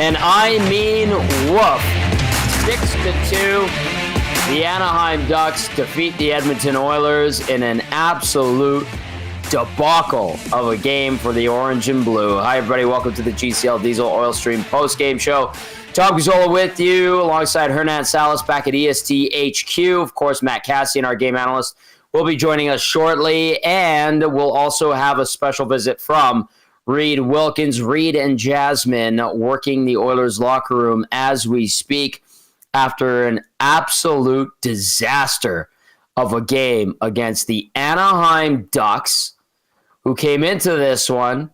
And I mean woof. 6-2. The Anaheim Ducks defeat the Edmonton Oilers in an absolute debacle of a game for the Orange and Blue. Hi, everybody. Welcome to the GCL Diesel Oil Stream postgame show. Tom Gazzola with you alongside Hernan Salas back at EST HQ. Of course, Matt Kassian, our game analyst, will be joining us shortly. And we'll also have a special visit from Reid, Wilkins, Reid and Jasmine working the Oilers locker room as we speak after an absolute disaster of a game against the Anaheim Ducks, who came into this one.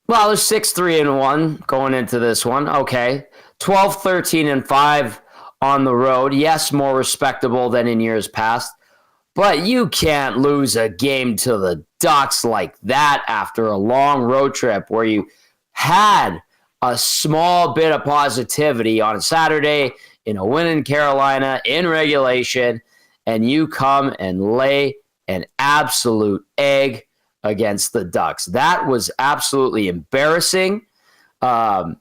Well, they're 6-3-1 going into this one. Okay. 12-13-5 on the road. Yes, more respectable than in years past. But you can't lose a game to the Ducks like that after a long road trip where you had a small bit of positivity on Saturday in a win in Carolina in regulation, and you come and lay an absolute egg against the Ducks. That was absolutely embarrassing. I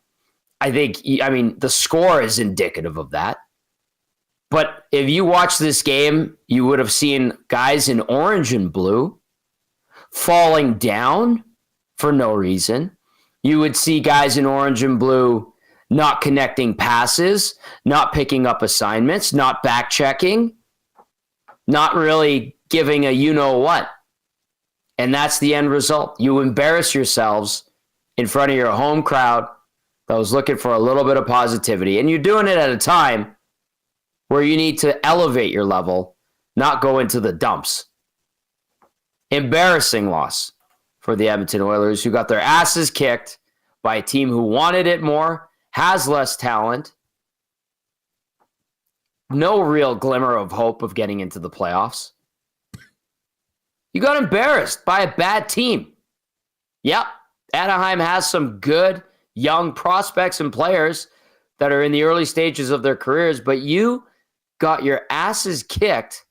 mean, the score is indicative of that. But if you watch this game, you would have seen guys in orange and blue falling down for no reason. You would see guys in orange and blue not connecting passes, not picking up assignments, not back checking, not really giving a you-know-what. And that's the end result. You embarrass yourselves in front of your home crowd that was looking for a little bit of positivity. And you're doing it at a time where you need to elevate your level, not go into the dumps. Embarrassing loss for the Edmonton Oilers, who got their asses kicked by a team who wanted it more, has less talent, no real glimmer of hope of getting into the playoffs. You got embarrassed by a bad team. Yep, Anaheim has some good young prospects and players that are in the early stages of their careers, but you got your asses kicked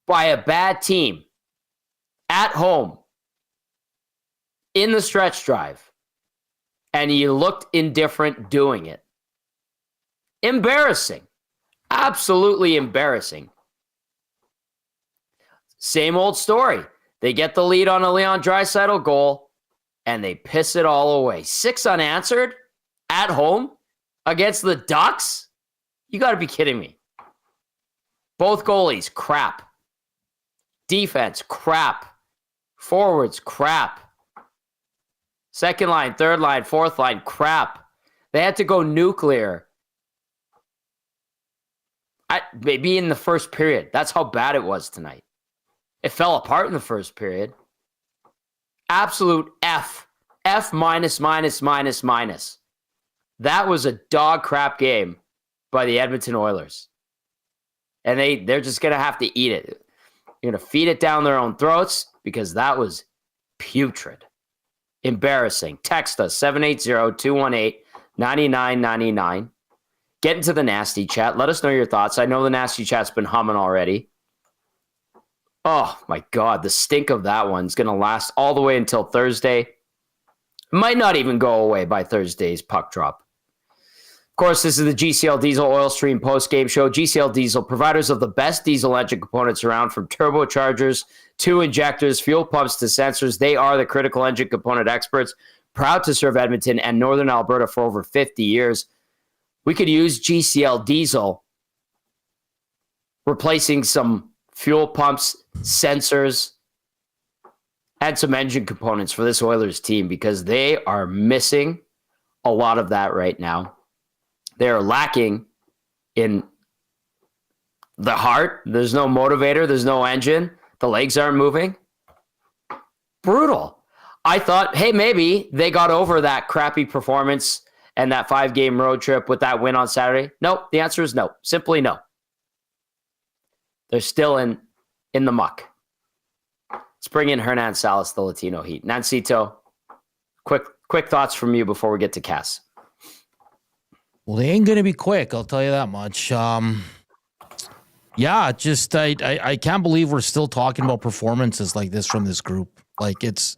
by a bad team at home in the stretch drive, and you looked indifferent doing it. Embarrassing. Absolutely embarrassing. Same old story. They get the lead on a Leon Draisaitl goal, and they piss it all away. 6 unanswered at home against the Ducks? You got to be kidding me. Both goalies, crap. Defense, crap. Forwards, crap. Second line, third line, fourth line, crap. They had to go nuclear. Maybe in the first period. That's how bad it was tonight. It fell apart in the first period. Absolute F. F minus, minus, minus, minus. That was a dog crap game by the Edmonton Oilers. And they're just going to have to eat it. You're going to feed it down their own throats because that was putrid. Embarrassing. Text us, 780-218-9999. Get into the nasty chat. Let us know your thoughts. I know the nasty chat's been humming already. Oh, my God. The stink of that one's going to last all the way until Thursday. It might not even go away by Thursday's puck drop. Of course, this is the GCL Diesel Oil Stream post-game show. GCL Diesel, providers of the best diesel engine components around, from turbochargers to injectors, fuel pumps to sensors. They are the critical engine component experts, proud to serve Edmonton and Northern Alberta for over 50 years. We could use GCL Diesel replacing some fuel pumps, sensors, and some engine components for this Oilers team because they are missing a lot of that right now. They're lacking in the heart. There's no motivator. There's no engine. The legs aren't moving. Brutal. I thought, hey, maybe they got over that crappy performance and that 5-game road trip with that win on Saturday. Nope. The answer is no. Simply no. They're still in the muck. Let's bring in Hernan Salas, the Latino Heat. Nancito, quick thoughts from you before we get to Cass. Well, they ain't going to be quick, I'll tell you that much. Yeah, just I can't believe we're still talking about performances like this from this group. Like, it's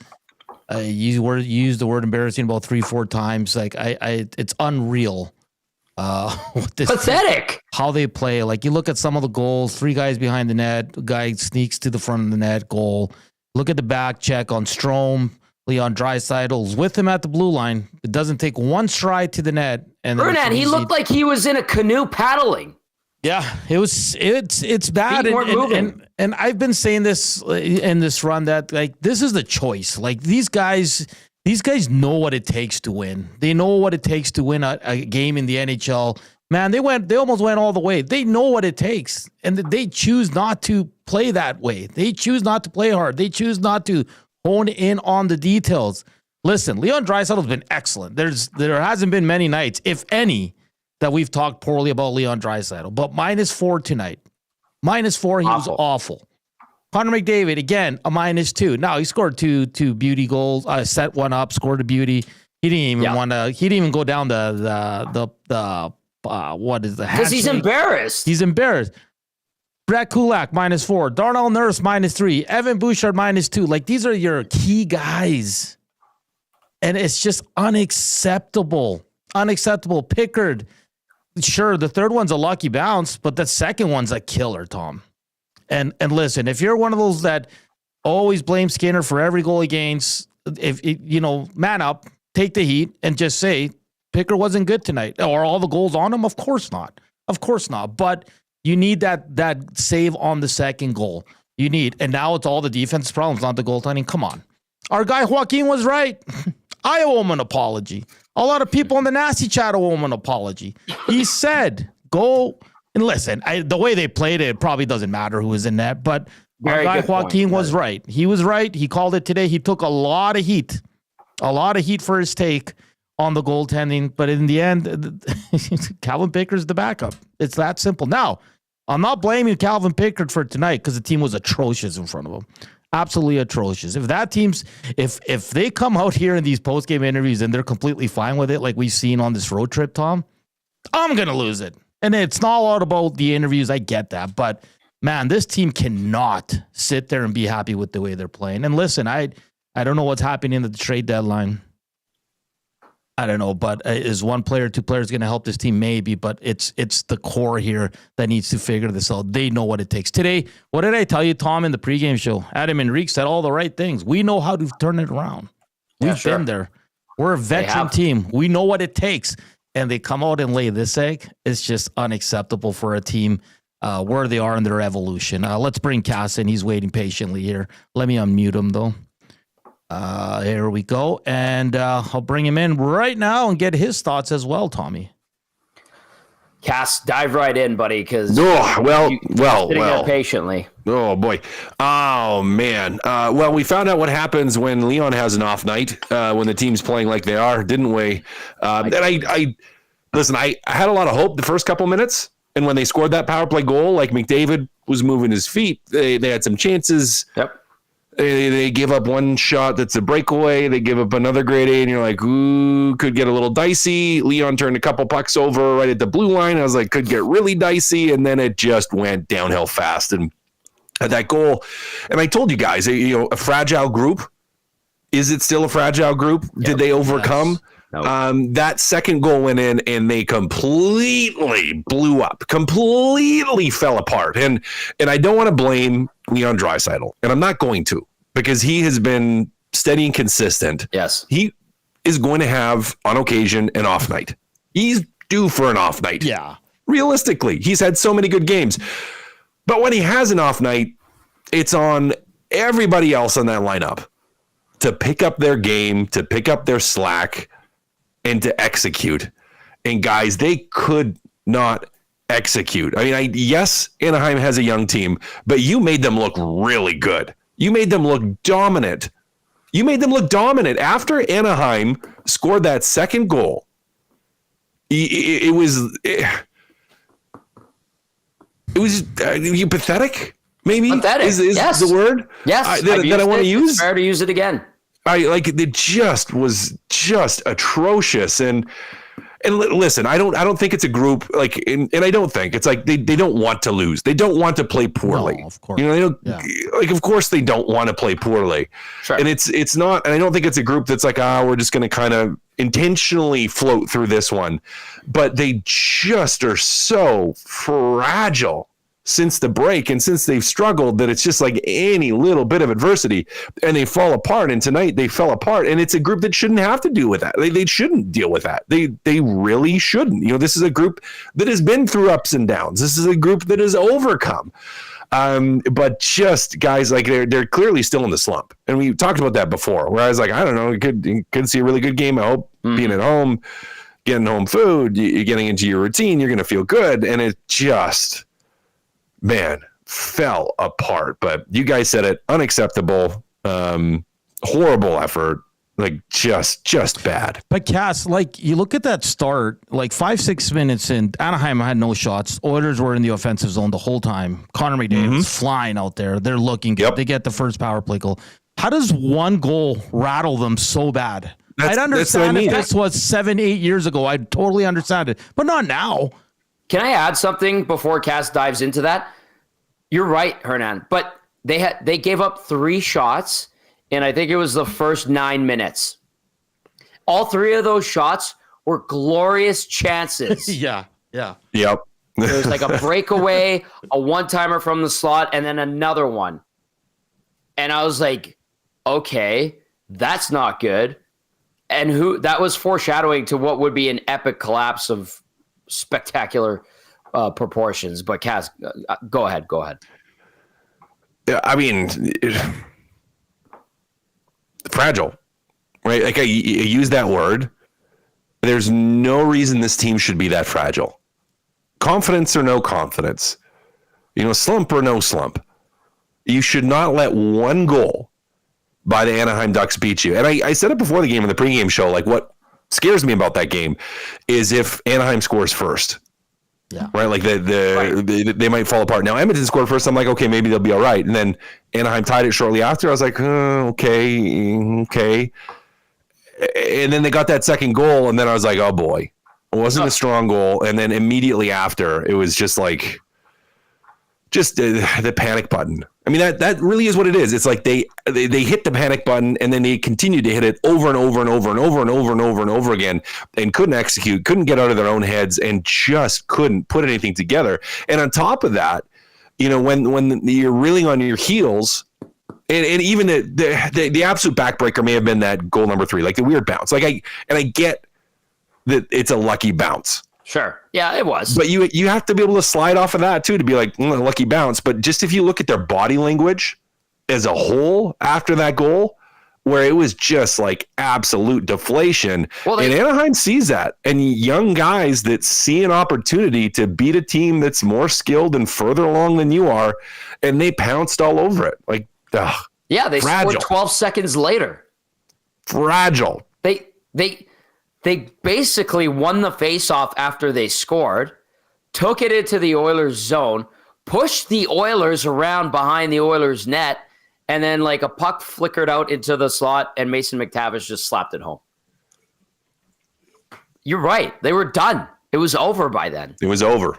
You used the word embarrassing about 3-4 times. Like it's unreal. Pathetic. How they play. Like you look at some of the goals, 3 guys behind the net, a guy sneaks to the front of the net, goal. Look at the back check on Strome, Leon Draisaitl's with him at the blue line. It doesn't take one stride to the net. And Hernan, he looked like he was in a canoe paddling. Yeah, it's bad. And I've been saying this in this run that like this is the choice. Like these guys know what it takes to win. They know what it takes to win a game in the NHL. Man, they almost went all the way. They know what it takes, and they choose not to play that way. They choose not to play hard. They choose not to hone in on the details. Listen, Leon Draisaitl's been excellent. There hasn't been many nights, if any, that we've talked poorly about Leon Draisaitl. But -4 tonight. -4, he was awful. Connor McDavid, again, a -2. Now he scored two beauty goals, set one up, scored a beauty. He didn't even go down the what is the handshake? Because he's embarrassed. He's embarrassed. Brett Kulak, -4. Darnell Nurse, -3. Evan Bouchard, -2. Like, these are your key guys. And it's just unacceptable. Unacceptable. Pickard, sure, the third one's a lucky bounce, but the second one's a killer, Tom. And listen, if you're one of those that always blame Skinner for every goal he gains, man up, take the heat, and just say Pickard wasn't good tonight. Or all the goals on him? Of course not. Of course not. But you need that save on the second goal. You need, and now it's all the defense problems, not the goaltending. Come on. Our guy Joaquin was right. I owe him an apology. A lot of people in the nasty chat owe him an apology. He said, go and listen. The way they played it probably doesn't matter who was in net, but our guy Joaquin was right. He was right. He called it today. He took a lot of heat for his take on the goaltending, but in the end, Calvin Pickard's the backup. It's that simple. Now, I'm not blaming Calvin Pickard for tonight because the team was atrocious in front of him. Absolutely atrocious. If that team's, if they come out here in these post-game interviews and they're completely fine with it, like we've seen on this road trip, Tom, I'm going to lose it. And it's not all about the interviews. I get that. But, man, this team cannot sit there and be happy with the way they're playing. And listen, I don't know what's happening at the trade deadline. I don't know, but is one player, 2 players going to help this team? Maybe, but it's the core here that needs to figure this out. They know what it takes. Today, what did I tell you, Tom, in the pregame show? Adam Enrique said all the right things. We know how to turn it around. We've been there. We're a veteran team. We know what it takes. And they come out and lay this egg. It's just unacceptable for a team where they are in their evolution. Let's bring Kassian. He's waiting patiently here. Let me unmute him, though. Here we go. And I'll bring him in right now and get his thoughts as well, Tommy. Cass, dive right in, buddy, because sitting there patiently. Oh, boy. Oh, man. Well, we found out what happens when Leon has an off night, when the team's playing like they are, didn't we? And I had a lot of hope the first couple minutes, and when they scored that power play goal, like McDavid was moving his feet, they had some chances. Yep. They give up one shot that's a breakaway. They give up another grade A, and you're like, ooh, could get a little dicey. Leon turned a couple pucks over right at the blue line. I was like, could get really dicey, and then it just went downhill fast. And that goal, and I told you guys, a fragile group. Is it still a fragile group? Yep. Did they overcome? Yes. No. That second goal went in, and they completely blew up, completely fell apart. And I don't want to blame Leon Draisaitl, and I'm not going to, because he has been steady and consistent. Yes. He is going to have, on occasion, an off night. He's due for an off night. Yeah. Realistically, he's had so many good games. But when he has an off night, it's on everybody else on that lineup to pick up their game, to pick up their slack, and to execute. And guys, they could not execute. I mean, yes, Anaheim has a young team, but you made them look really good. You made them look dominant. After Anaheim scored that second goal. It was pathetic. Maybe pathetic. Is yes. the word? Yes, that I want to use. It's fair to use it again. It just was just atrocious. And And listen, I don't think it's a group like, and I don't think it's like they don't want to lose. They don't want to play poorly. No, of course. You know, they don't, like, of course they don't want to play poorly. Sure. And it's not, and I don't think it's a group that's like, we're just going to kind of intentionally float through this one. But they just are so fragile since the break and since they've struggled that it's just like any little bit of adversity and they fall apart. And tonight they fell apart, and it's a group that shouldn't have to deal with that. They shouldn't deal with that. They really shouldn't. You know, this is a group that has been through ups and downs. This is a group that has overcome. But just guys, like they're clearly still in the slump. And we talked about that before, where I was like, I don't know, you could see a really good game. I hope being at home, getting home food, you're getting into your routine, you're going to feel good. And it just, man, fell apart. But you guys said it, unacceptable, horrible effort, like just bad. But Cass, like you look at that start, like 5-6 minutes in, Anaheim had no shots. Oilers were in the offensive zone the whole time. Connor McDavid was flying out there. They're looking good. Yep. They get the first power play goal. How does one goal rattle them so bad? I'd understand if this was 7-8 years ago. I'd totally understand it, but not now. Can I add something before Cass dives into that? You're right, Hernan, but they gave up 3 shots, and I think it was the first 9 minutes. All 3 of those shots were glorious chances. Yeah. Yep. There was like a breakaway, a one-timer from the slot, and then another one. And I was like, okay, that's not good. And that was foreshadowing to what would be an epic collapse of spectacular proportions. But Cass, go ahead. I mean, fragile, right? Like I use that word. There's no reason this team should be that fragile. Confidence or no confidence, you know, slump or no slump. You should not let one goal by the Anaheim Ducks beat you. And I said it before the game in the pregame show, like what scares me about that game is if Anaheim scores first. Yeah. Right. Like they might fall apart. Now Edmonton scored first. I'm like, okay, maybe they'll be all right. And then Anaheim tied it shortly after. I was like, okay. And then they got that second goal. And then I was like, oh boy, it wasn't a strong goal. And then immediately after, it was just like, the panic button. I mean, that really is what it is. It's like they hit the panic button and then they continued to hit it over and over and over and over and over and over and over again and couldn't execute, couldn't get out of their own heads and just couldn't put anything together. And on top of that, you know, when you're reeling on your heels, and even the absolute backbreaker may have been that goal number 3, like the weird bounce. Like I get that it's a lucky bounce. Sure. Yeah, it was. But you have to be able to slide off of that too to be like lucky bounce. But just if you look at their body language as a whole after that goal, where it was just like absolute deflation. Well, and Anaheim sees that. And young guys that see an opportunity to beat a team that's more skilled and further along than you are, and they pounced all over it. Like, ugh. Yeah, they scored 12 seconds later. Fragile. They basically won the faceoff after they scored, took it into the Oilers zone, pushed the Oilers around behind the Oilers net, and then like a puck flickered out into the slot and Mason McTavish just slapped it home. You're right. They were done. It was over by then. It was over.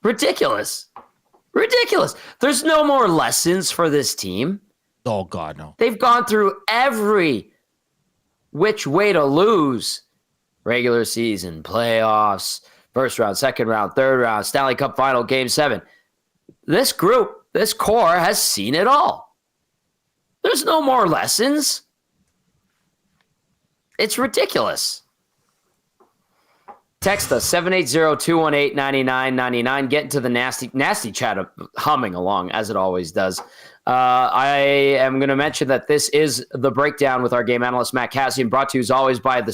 Ridiculous. There's no more lessons for this team. Oh, God, no. They've gone through every which way to lose. Regular season, playoffs, first round, second round, third round, Stanley Cup final, game 7. This group, this core has seen it all. There's no more lessons. It's ridiculous. Text us 780-218-9999. Get into the nasty chat humming along as it always does. I am going to mention that this is the breakdown with our game analyst, Matt Kassian, brought to you as always by the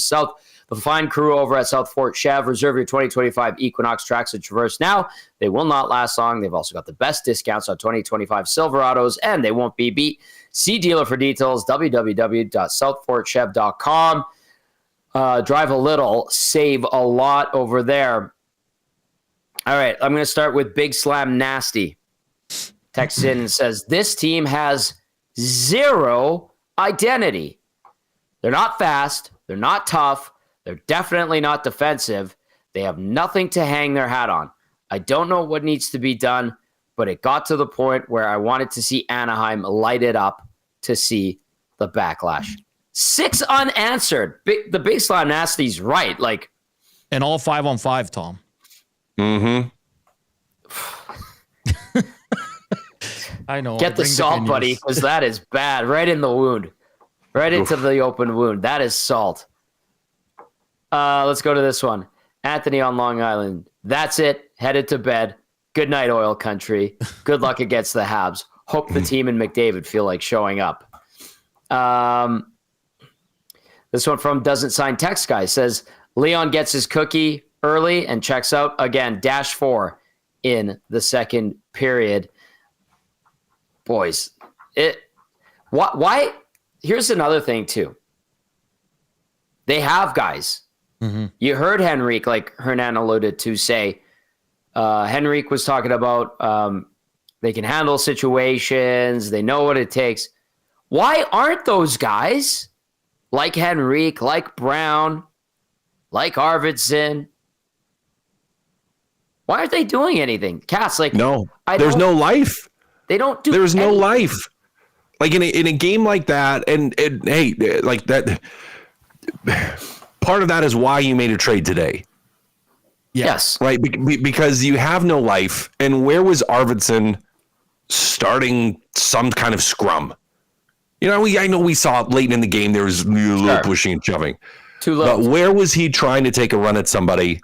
fine crew over at South Fort Chev. Reserve your 2025 Equinox tracks at Traverse now. They will not last long. They've also got the best discounts on 2025 Silverados, and they won't be beat. See dealer for details, www.southfortchev.com. Drive a little, save a lot over there. All right, I'm going to start with Big Slam Nasty. Texts in and says, this team has zero identity. They're not fast. They're not tough. They're definitely not defensive. They have nothing to hang their hat on. I don't know what needs to be done, but it got to the point where I wanted to see Anaheim light it up to see the backlash. 6 unanswered. The baseline nasty's right. Like, and all 5-on-5, Tom. Mm-hmm. I know. Get the salt, buddy, because that is bad. Right in the wound. Right into the open wound. That is salt. Let's go to this one. Anthony on Long Island. That's it. Headed to bed. Good night, oil country. Good luck against the Habs. Hope the team and McDavid feel like showing up. This one from Doesn't Sign Text Guy says, Leon gets his cookie early and checks out again. -4 in the second period. Boys, why? Here's another thing too. They have guys. Mm-hmm. You heard Henrique, like Hernan alluded to, say, Henrique was talking about they can handle situations. They know what it takes. Why aren't those guys like Henrique, like Brown, like Arvidsson? Why aren't they doing anything? Cass, like, no, there's no life. They don't do. There's no life. Like in a game like that, and hey, like that. Part of that is why you made a trade today. Yes. Right. Because you have no life. And where was Arvidsson starting some kind of scrum? You know, I know we saw late in the game there was a little pushing and shoving. Too low. But where was he trying to take a run at somebody,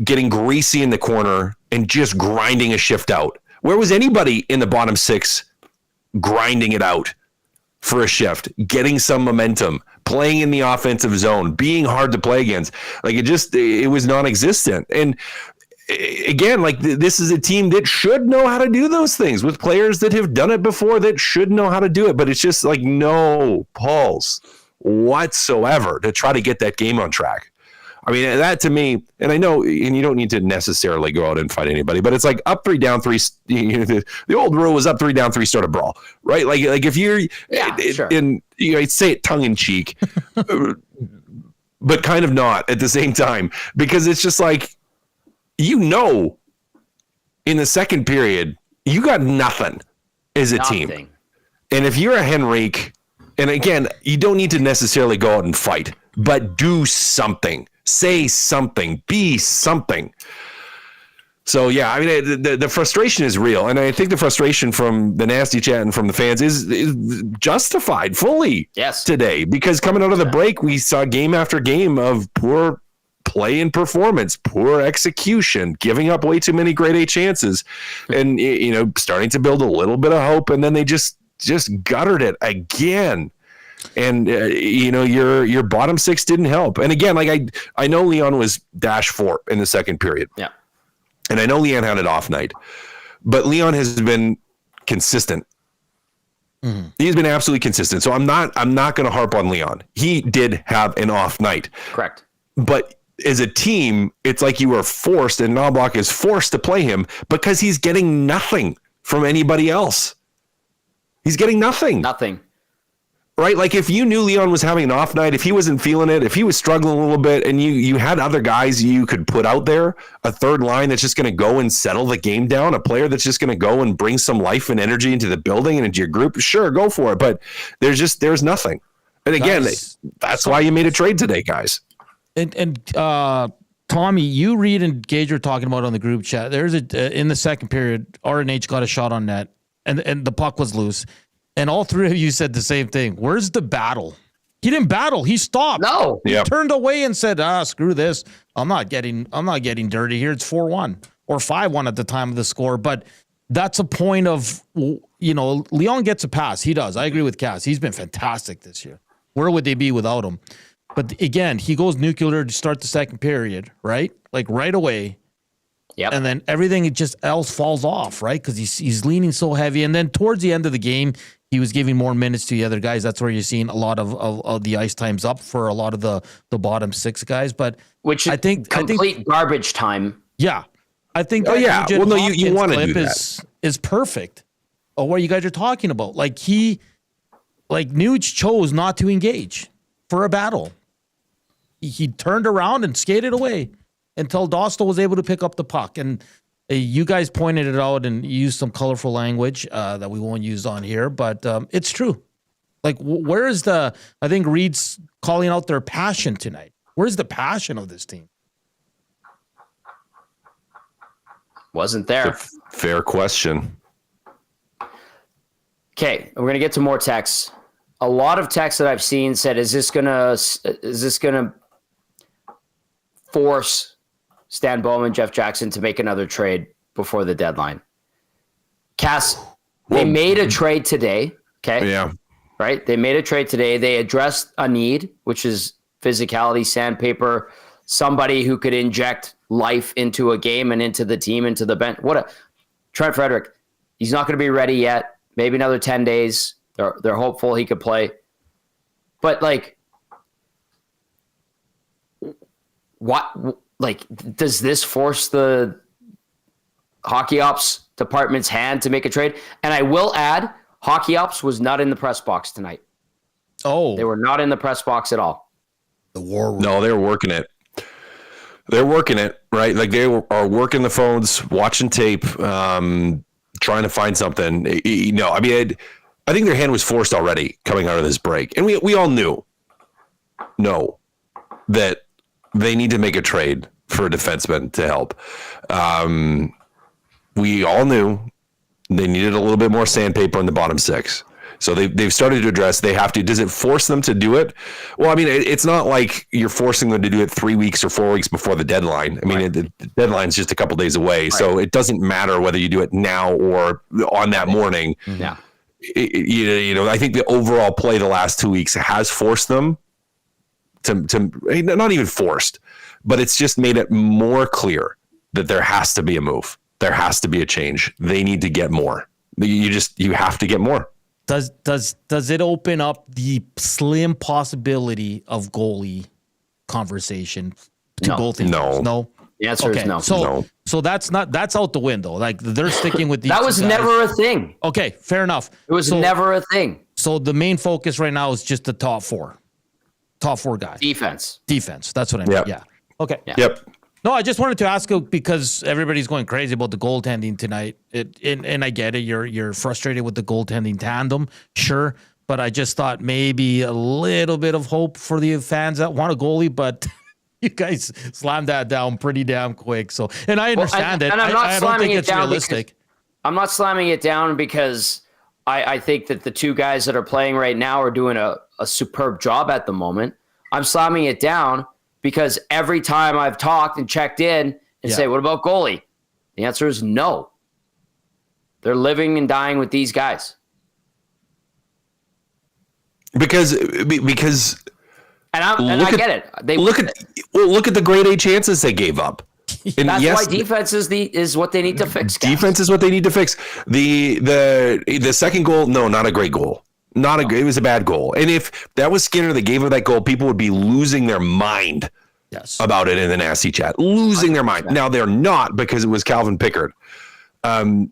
getting greasy in the corner and just grinding a shift out? Where was anybody in the bottom 6 grinding it out for a shift, getting some momentum, playing in the offensive zone, being hard to play against? Like it was non-existent. And again, like this is a team that should know how to do those things with players that have done it before that should know how to do it. But it's just like no pulse whatsoever to try to get that game on track. I mean, that to me, and I know, and you don't need to necessarily go out and fight anybody, but it's like up 3, down 3. The old rule was up 3, down 3, start a brawl, right? Like if you're sure. in, I'd say it tongue in cheek, but kind of not at the same time, because it's just like, in the second period, you got nothing as a team. And if you're a Henrique, and again, you don't need to necessarily go out and fight, but do something. Say something, be something. So, yeah, I mean, the frustration is real. And I think the frustration from the nasty chat and from the fans is justified fully today. Because coming out of the break, we saw game after game of poor play and performance, poor execution, giving up way too many grade A chances, and, starting to build a little bit of hope. And then they just guttered it again. And your bottom 6 didn't help. And again, like I know Leon was -4 in the second period. Yeah. And I know Leon had an off night, but Leon has been consistent. Mm-hmm. He's been absolutely consistent. So I'm not going to harp on Leon. He did have an off night. Correct. But as a team, it's like you were forced, and Knoblauch is forced to play him because he's getting nothing from anybody else. He's getting nothing. Nothing. Right? Like if you knew Leon was having an off night, if he wasn't feeling it, if he was struggling a little bit, and you had other guys you could put out there, a third line that's just going to go and settle the game down, a player that's just going to go and bring some life and energy into the building and into your group, sure, go for it. But there's nothing. And again, that's why you made a trade today, guys. And Tommy, you, Reid, and Gage were talking about on the group chat. There's in the second period, RNH got a shot on net, and the puck was loose. And all 3 of you said the same thing. Where's the battle? He didn't battle. He stopped. No. He turned away and said, screw this. I'm not getting dirty here. It's 4-1 or 5-1 at the time of the score. But that's a point of, Leon gets a pass. He does. I agree with Cass. He's been fantastic this year. Where would they be without him? But again, he goes nuclear to start the second period, right? Like right away. Yep. And then everything else falls off, right? Because he's leaning so heavy. And then towards the end of the game, he was giving more minutes to the other guys. That's where you're seeing a lot of the ice times up for a lot of the bottom 6 guys. But I think garbage time. Yeah, I think. Oh yeah. Well, no, you want to do that. Is perfect. Oh, what you guys are talking about? Like Nuge chose not to engage for a battle. he turned around and skated away until Dostal was able to pick up the puck. And you guys pointed it out and used some colorful language that we won't use on here, but it's true. Like, where is I think Reid's calling out their passion tonight. Where's the passion of this team? Wasn't there. Fair question. Okay, we're gonna get to more texts. A lot of texts that I've seen said, "Is this gonna force Stan Bowman, Jeff Jackson to make another trade before the deadline?" Cass, they made a trade today. Okay, Yeah. right. They made a trade today. They addressed a need, which is physicality, sandpaper, somebody who could inject life into a game and into the team, into the bench. Trent Frederick? He's not going to be ready yet. Maybe another 10 days. They're hopeful he could play. But like, what? Like, does this force the hockey ops department's hand to make a trade? And I will add, hockey ops was not in the press box tonight. Oh, They were not in the press box at all. the war room. No, they were working it. They're working it, right? Like they are working the phones, watching tape, trying to find something. I mean, I think their hand was forced already coming out of this break. And we all knew that they need to make a trade for a defenseman to help. We all knew they needed a little bit more sandpaper in the bottom six. So they've started to address, they have to. Does it force them to do it? Well, I mean, it's not like you're forcing them to do it 3 weeks or 4 weeks before the deadline. I mean, the deadline's just a couple days away. Right. So it doesn't matter whether you do it now or on that morning. Yeah. I think the overall play the last 2 weeks has forced them to not even forced, but it's just made it more clear that there has to be a move. There has to be a change. They need to get more. You have to get more. Does it open up the slim possibility of goalie conversation to both teams? No. The answer is no. So that's out the window. Like they're sticking with these. That was never a thing. Okay, fair enough. It was never a thing. So the main focus right now is just the top four guys. Defense. That's what I mean. Yep. Yeah. Okay. Yeah. Yep. No, I just wanted to ask you because everybody's going crazy about the goaltending tonight. And I get it. You're frustrated with the goaltending tandem, sure. But I just thought maybe a little bit of hope for the fans that want a goalie, but you guys slammed that down pretty damn quick. So, and I understand it. And I'm not I don't think it's realistic. I'm not slamming it down because I think that the two guys that are playing right now are doing a superb job at the moment. I'm slamming it down because every time I've talked and checked in and say, what about goalie? The answer is no. They're living and dying with these guys. Because and I get it. They look at the grade A chances they gave up. And that's why defense is what they need to fix. Guys. Defense is what they need to fix. The second goal, no, not a great goal. It was a bad goal. And if that was Skinner that gave her that goal, people would be losing their mind about it in the nasty chat. Losing their mind. Now they're not because it was Calvin Pickard.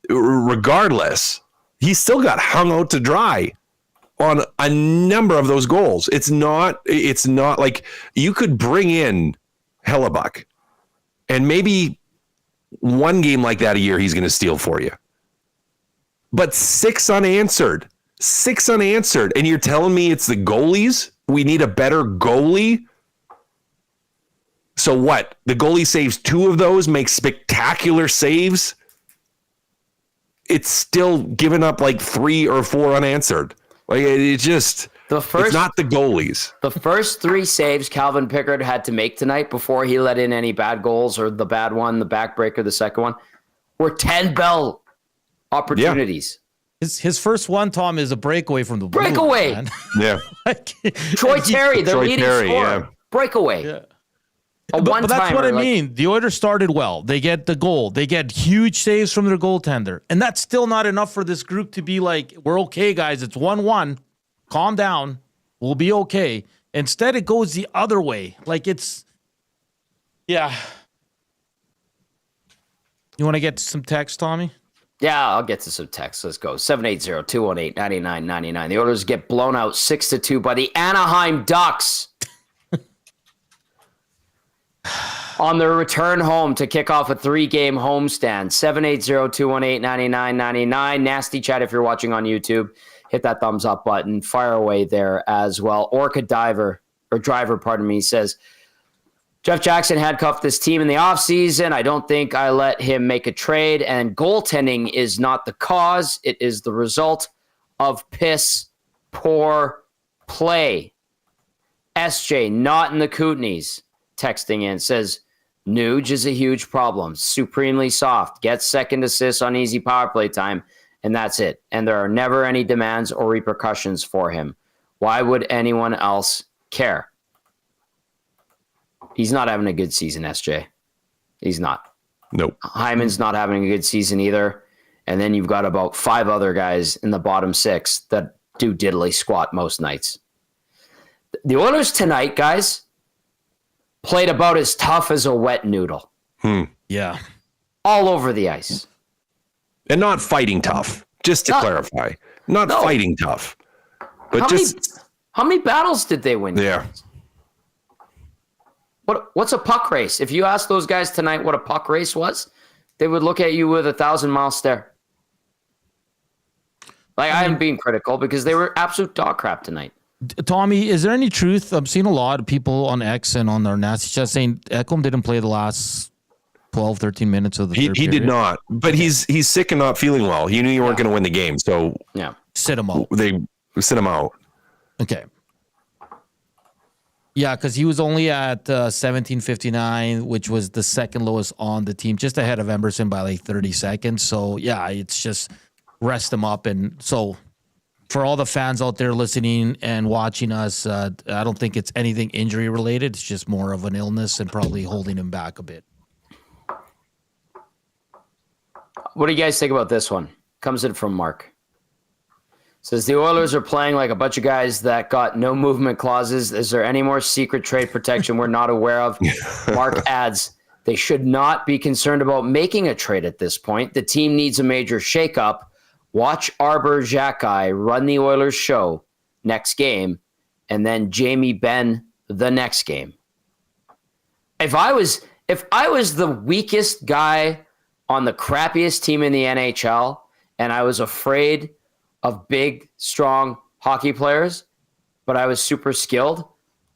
Regardless, he still got hung out to dry on a number of those goals. It's not like you could bring in Hellebuck and maybe one game like that a year he's going to steal for you. But six unanswered. And you're telling me it's the goalies? We need a better goalie? So what? The goalie saves two of those, makes spectacular saves? It's still giving up like 3 or 4 unanswered. Like it's not the goalies. The first 3 saves Calvin Pickard had to make tonight before he let in any bad goals or the bad one, the backbreaker, the second one, were 10 Bell opportunities. Yeah. His first one, Tom, is a breakaway from the blue. Breakaway. Man. Yeah. Troy Terry, the leading scorer. Yeah. Breakaway. Yeah. But that's what I mean. The Oilers started well. They get the goal. They get huge saves from their goaltender. And that's still not enough for this group to be like, we're okay, guys. It's 1-1. Calm down. We'll be okay. Instead, it goes the other way. Like it's, yeah. You want to get to some text, Tommy? Yeah, I'll get to some text. Let's go. 780-218-9999. The Oilers get blown out 6-2 by the Anaheim Ducks. On their return home to kick off a 3-game homestand. 780-218-9999. Nasty chat if you're watching on YouTube. Hit that thumbs up button. Fire away there as well. Orca Driver, says, Jeff Jackson handcuffed this team in the offseason. I don't think I let him make a trade, and goaltending is not the cause. It is the result of poor play. SJ, not in the Kootenays, texting in, says, Nuge is a huge problem. Supremely soft. Gets second assists on easy power play time, and that's it. And there are never any demands or repercussions for him. Why would anyone else care? He's not having a good season, SJ. He's not. Nope. Hyman's not having a good season either. And then you've got about 5 other guys in the bottom 6 that do diddly squat most nights. The Oilers tonight, guys, played about as tough as a wet noodle. Yeah. All over the ice. And not fighting tough, just to clarify. Not fighting tough. But how many battles did they win? Yeah. What's a puck race? If you ask those guys tonight what a puck race was, they would look at you with a 1,000-mile stare. Like, I am being critical because they were absolute dog crap tonight. Tommy, is there any truth? I've seen a lot of people on X and on their nasty chat saying Ekholm didn't play the last 12, 13 minutes of the third He period. did not, but he's sick and not feeling well. He knew you weren't going to win the game, so sit him out. They sit him out. Okay. Yeah, because he was only at 17:59, which was the second lowest on the team, just ahead of Emerson by like 30 seconds. So, yeah, it's just rest him up. And so for all the fans out there listening and watching us, I don't think it's anything injury related. It's just more of an illness and probably holding him back a bit. What do you guys think about this one? Comes in from Mark. Says the Oilers are playing like a bunch of guys that got no movement clauses. Is there any more secret trade protection we're not aware of? Mark adds, they should not be concerned about making a trade at this point. The team needs a major shakeup. Watch Arbor Xhekaj run the Oilers show next game, and then Jamie Benn the next game. If I was the weakest guy on the crappiest team in the NHL, and I was afraid of big, strong hockey players, but I was super skilled,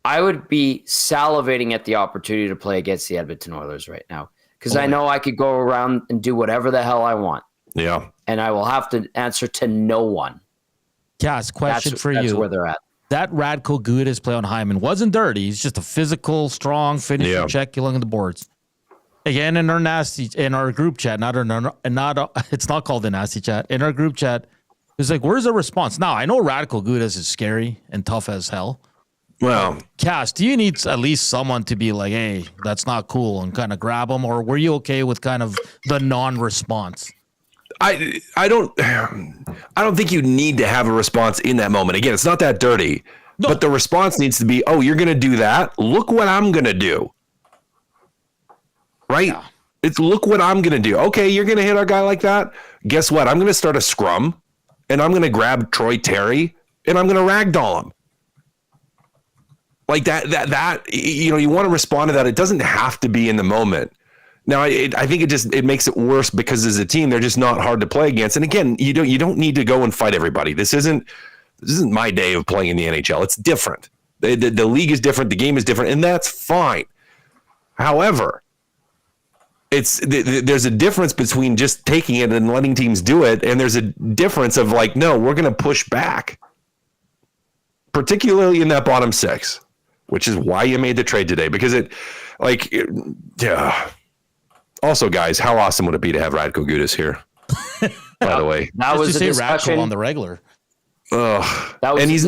I would be salivating at the opportunity to play against the Edmonton Oilers right now because I know I could go around and do whatever the hell I want. Yeah. And I will have to answer to no one. Cass, question for you. That's where they're at. That Radko Gudas play on Hyman wasn't dirty. He's just a physical, strong finisher. Check, you look at the boards. Again, in our group chat, it's not called the nasty chat. In our group chat, it's like, where's the response? Now, I know Radko Gudas is scary and tough as hell. Well, Cass, do you need at least someone to be like, hey, that's not cool, and kind of grab him? Or were you okay with kind of the non-response? I don't think you need to have a response in that moment. Again, it's not that dirty. No. But the response needs to be, oh, you're going to do that? Look what I'm going to do. Right? Yeah. It's look what I'm going to do. Okay, you're going to hit our guy like that? Guess what? I'm going to start a scrum, and I'm going to grab Troy Terry, and I'm going to ragdoll him. Like that, you want to respond to that. It doesn't have to be in the moment. Now, I think it makes it worse because as a team, they're just not hard to play against. And again, you don't need to go and fight everybody. This isn't my day of playing in the NHL. It's different. The league is different. The game is different, and that's fine. However, there's a difference between just taking it and letting teams do it, and there's a difference of like, no, we're going to push back, particularly in that bottom 6, which is why you made the trade today, because yeah. Also, guys, how awesome would it be to have Radko Gudas here? By the way, that was a discussion on the regular. And he's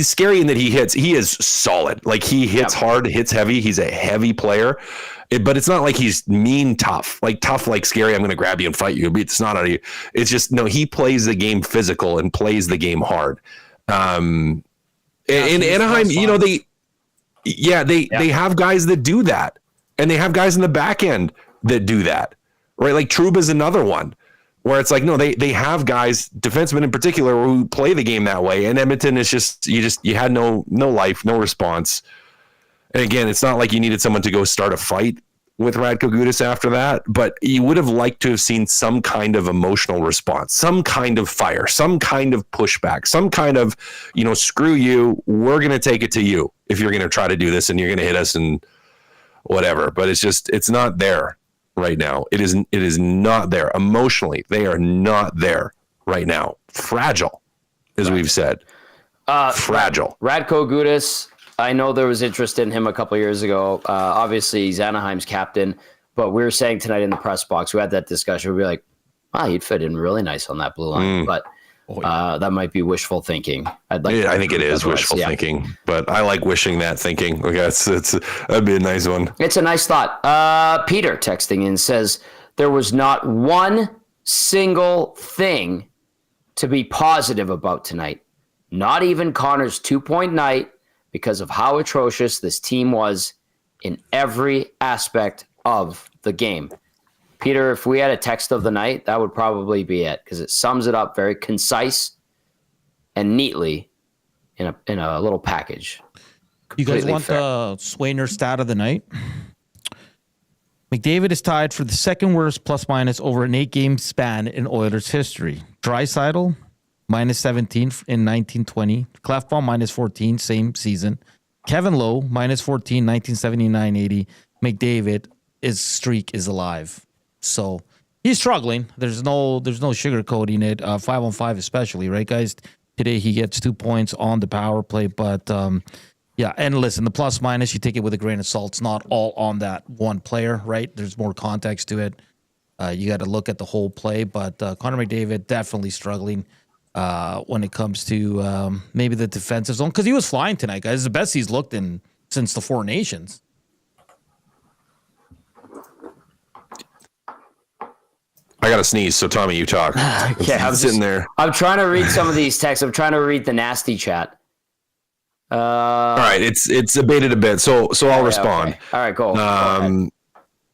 scary in that he hits. He is solid. Like he hits hard, hits heavy. He's a heavy player, but it's not like he's mean tough. Like scary. I'm going to grab you and fight you. It's not out of you. It's just no. He plays the game physical and plays the game hard. In Anaheim, they have guys that do that. And they have guys in the back end that do that, right? Like Trouba's another one where it's like, no, they have guys, defensemen in particular, who play the game that way. And Edmonton is just you had no life, no response. And again, it's not like you needed someone to go start a fight with Radko Gudas after that, but you would have liked to have seen some kind of emotional response, some kind of fire, some kind of pushback, some kind of, screw you, we're going to take it to you if you're going to try to do this and you're going to hit us and whatever. But it's not there right now. It is not there. Emotionally, they are not there right now. Fragile, as we've said. Fragile. Radko Gudas, I know there was interest in him a couple years ago. Obviously, he's Anaheim's captain, but we were saying tonight in the press box, we had that discussion. We'd be like, he'd fit in really nice on that blue line. But that might be wishful thinking. I think it is wishful thinking, but I like wishing that thinking. Okay, that'd be a nice one. It's a nice thought. Peter texting in says, there was not one single thing to be positive about tonight. Not even Connor's 2-point night, because of how atrocious this team was in every aspect of the game. Peter, if we had a text of the night, that would probably be it, because it sums it up very concise and neatly in a little package. You guys want the Swainer stat of the night? McDavid is tied for the second worst plus-minus over an 8-game span in Oilers history. Draisaitl, -17 in 1920. Klefbom, -14, same season. Kevin Lowe, -14, 1979-80. McDavid, his streak is alive. So he's struggling. There's no sugarcoating it. 5-on-5 especially, right, guys? Today he gets 2 points on the power play. But, and listen, the plus-minus, you take it with a grain of salt. It's not all on that one player, right? There's more context to it. You got to look at the whole play. But Connor McDavid definitely struggling when it comes to maybe the defensive zone, because he was flying tonight, guys. It's the best he's looked in since the Four Nations. I got to sneeze, so Tommy, you talk. Okay, I'm sitting there. I'm trying to read some of these texts. I'm trying to read the nasty chat. All right, it's abated a bit, so I'll respond. Okay. All right, go.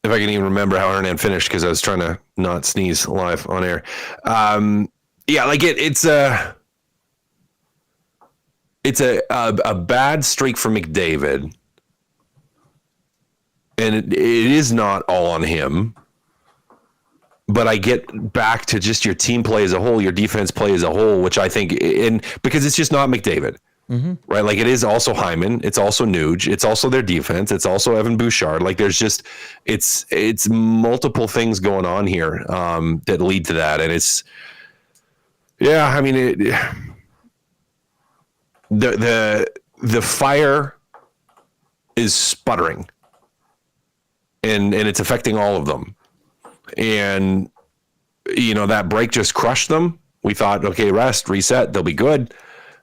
If I can even remember how Hernan finished, because I was trying to not sneeze live on air. It's a bad streak for McDavid, and it is not all on him. But I get back to just your team play as a whole, your defense play as a whole, which I think, because it's just not McDavid, right? Like, it is also Hyman, it's also Nuge, it's also their defense, it's also Evan Bouchard. Like, there's just, it's multiple things going on here that lead to that, and it's. Yeah, I mean, the fire is sputtering, and it's affecting all of them. And that break just crushed them. We thought, okay, rest, reset, they'll be good.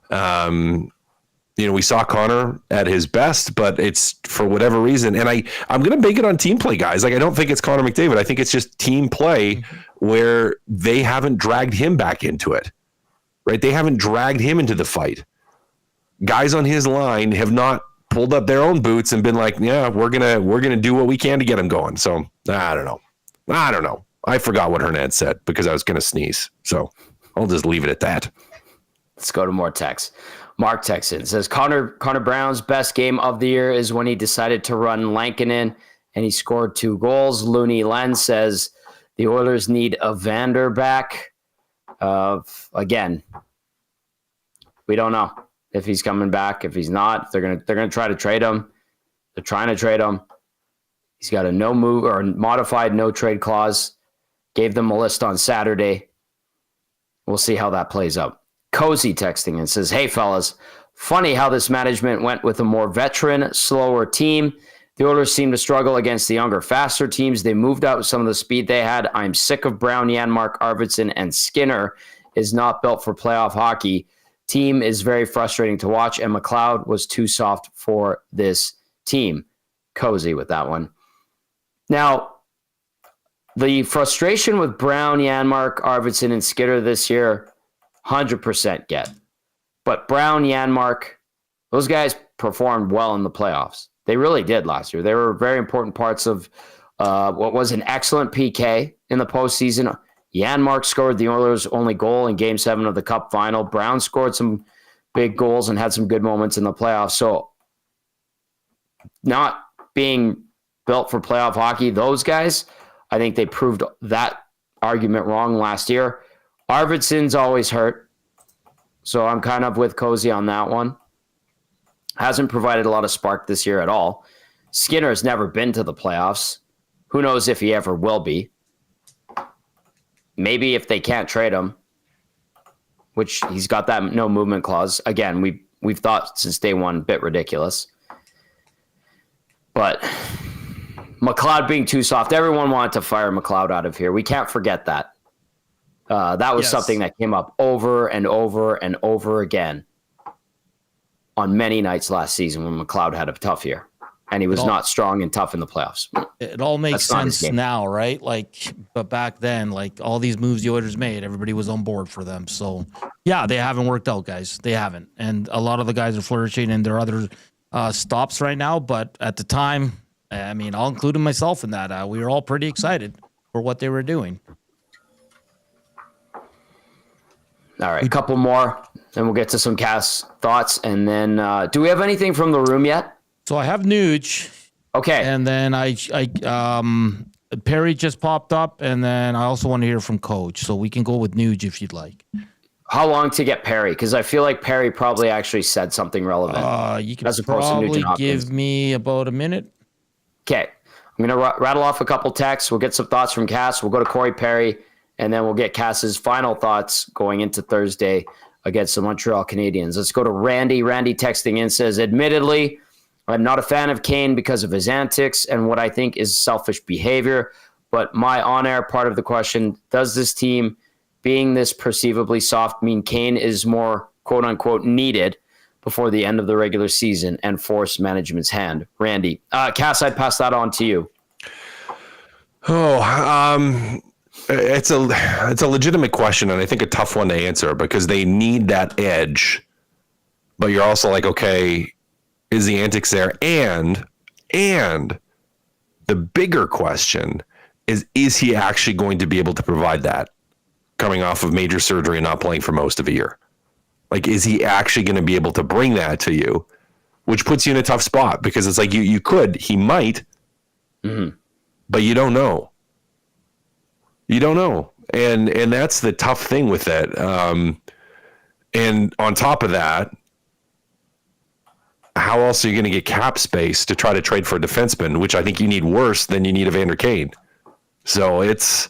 We saw Connor at his best, but it's for whatever reason. And I'm going to bake it on team play, guys. Like, I don't think it's Connor McDavid. I think it's just team play where they haven't dragged him back into it, right? They haven't dragged him into the fight. Guys on his line have not pulled up their own boots and been like, yeah, we're going to do what we can to get him going. So I don't know. I forgot what Hernan said because I was going to sneeze. So I'll just leave it at that. Let's go to more texts. Mark Texan says Connor Brown's best game of the year is when he decided to run Lankinen and he scored 2 goals. Looney Len says the Oilers need Evander back. Again, we don't know if he's coming back. If he's not, they're gonna try to trade him. They're trying to trade him. He's got a no move or modified no trade clause. Gave them a list on Saturday. We'll see how that plays out. Cozy texting and says, hey, fellas, funny how this management went with a more veteran, slower team. The Oilers seem to struggle against the younger, faster teams. They moved out some of the speed they had. I'm sick of Brown, Janmark, Arvidsson, and Skinner is not built for playoff hockey. Team is very frustrating to watch, and McLeod was too soft for this team. Cozy with that one. Now, the frustration with Brown, Janmark, Arvidsson, and Skinner this year, 100% get. But Brown, Janmark, those guys performed well in the playoffs. They really did last year. They were very important parts of what was an excellent PK in the postseason. Janmark scored the Oilers' only goal in Game 7 of the Cup final. Brown scored some big goals and had some good moments in the playoffs. So not being built for playoff hockey, those guys, I think they proved that argument wrong last year. Arvidsson's always hurt, so I'm kind of with Cozy on that one. Hasn't provided a lot of spark this year at all. Skinner's never been to the playoffs. Who knows if he ever will be. Maybe if they can't trade him, which he's got that no movement clause. Again, we've thought since day one, bit ridiculous. But McLeod being too soft, everyone wanted to fire McLeod out of here. We can't forget that. That was something that came up over and over and over again on many nights last season when McLeod had a tough year. And he was not strong and tough in the playoffs. It all makes sense now, right? Like, but back then, like all these moves the Oilers made, everybody was on board for them. So, yeah, they haven't worked out, guys. They haven't. And a lot of the guys are flourishing in their other stops right now. But at the time, I mean, I'll include myself in that. We were all pretty excited for what they were doing. All right, a couple more, and we'll get to some Cass thoughts. And then, do we have anything from the room yet? So I have Nuge. Okay. And then Perry just popped up, and then I also want to hear from Coach. So we can go with Nuge if you'd like. How long to get Perry? Because I feel like Perry probably actually said something relevant. You can probably give me about a minute. Okay. I'm going to rattle off a couple texts. We'll get some thoughts from Cass. We'll go to Corey Perry, and then we'll get Cass's final thoughts going into Thursday against the Montreal Canadiens. Let's go to Randy. Randy texting in says, admittedly, I'm not a fan of Kane because of his antics and what I think is selfish behavior. But my on-air part of the question, does this team being this perceivably soft mean Kane is more quote-unquote needed before the end of the regular season and force management's hand? Randy. Cass, I'd pass that on to you. It's a legitimate question, and I think a tough one to answer because they need that edge. But you're also like, okay, is the antics there? And the bigger question is he actually going to be able to provide that coming off of major surgery and not playing for most of a year? Like, is he actually going to be able to bring that to you? Which puts you in a tough spot because it's like he might, but you don't know. You don't know. And that's the tough thing with it. And on top of that, how else are you going to get cap space to try to trade for a defenseman, which I think you need worse than you need Evander Kane. So it's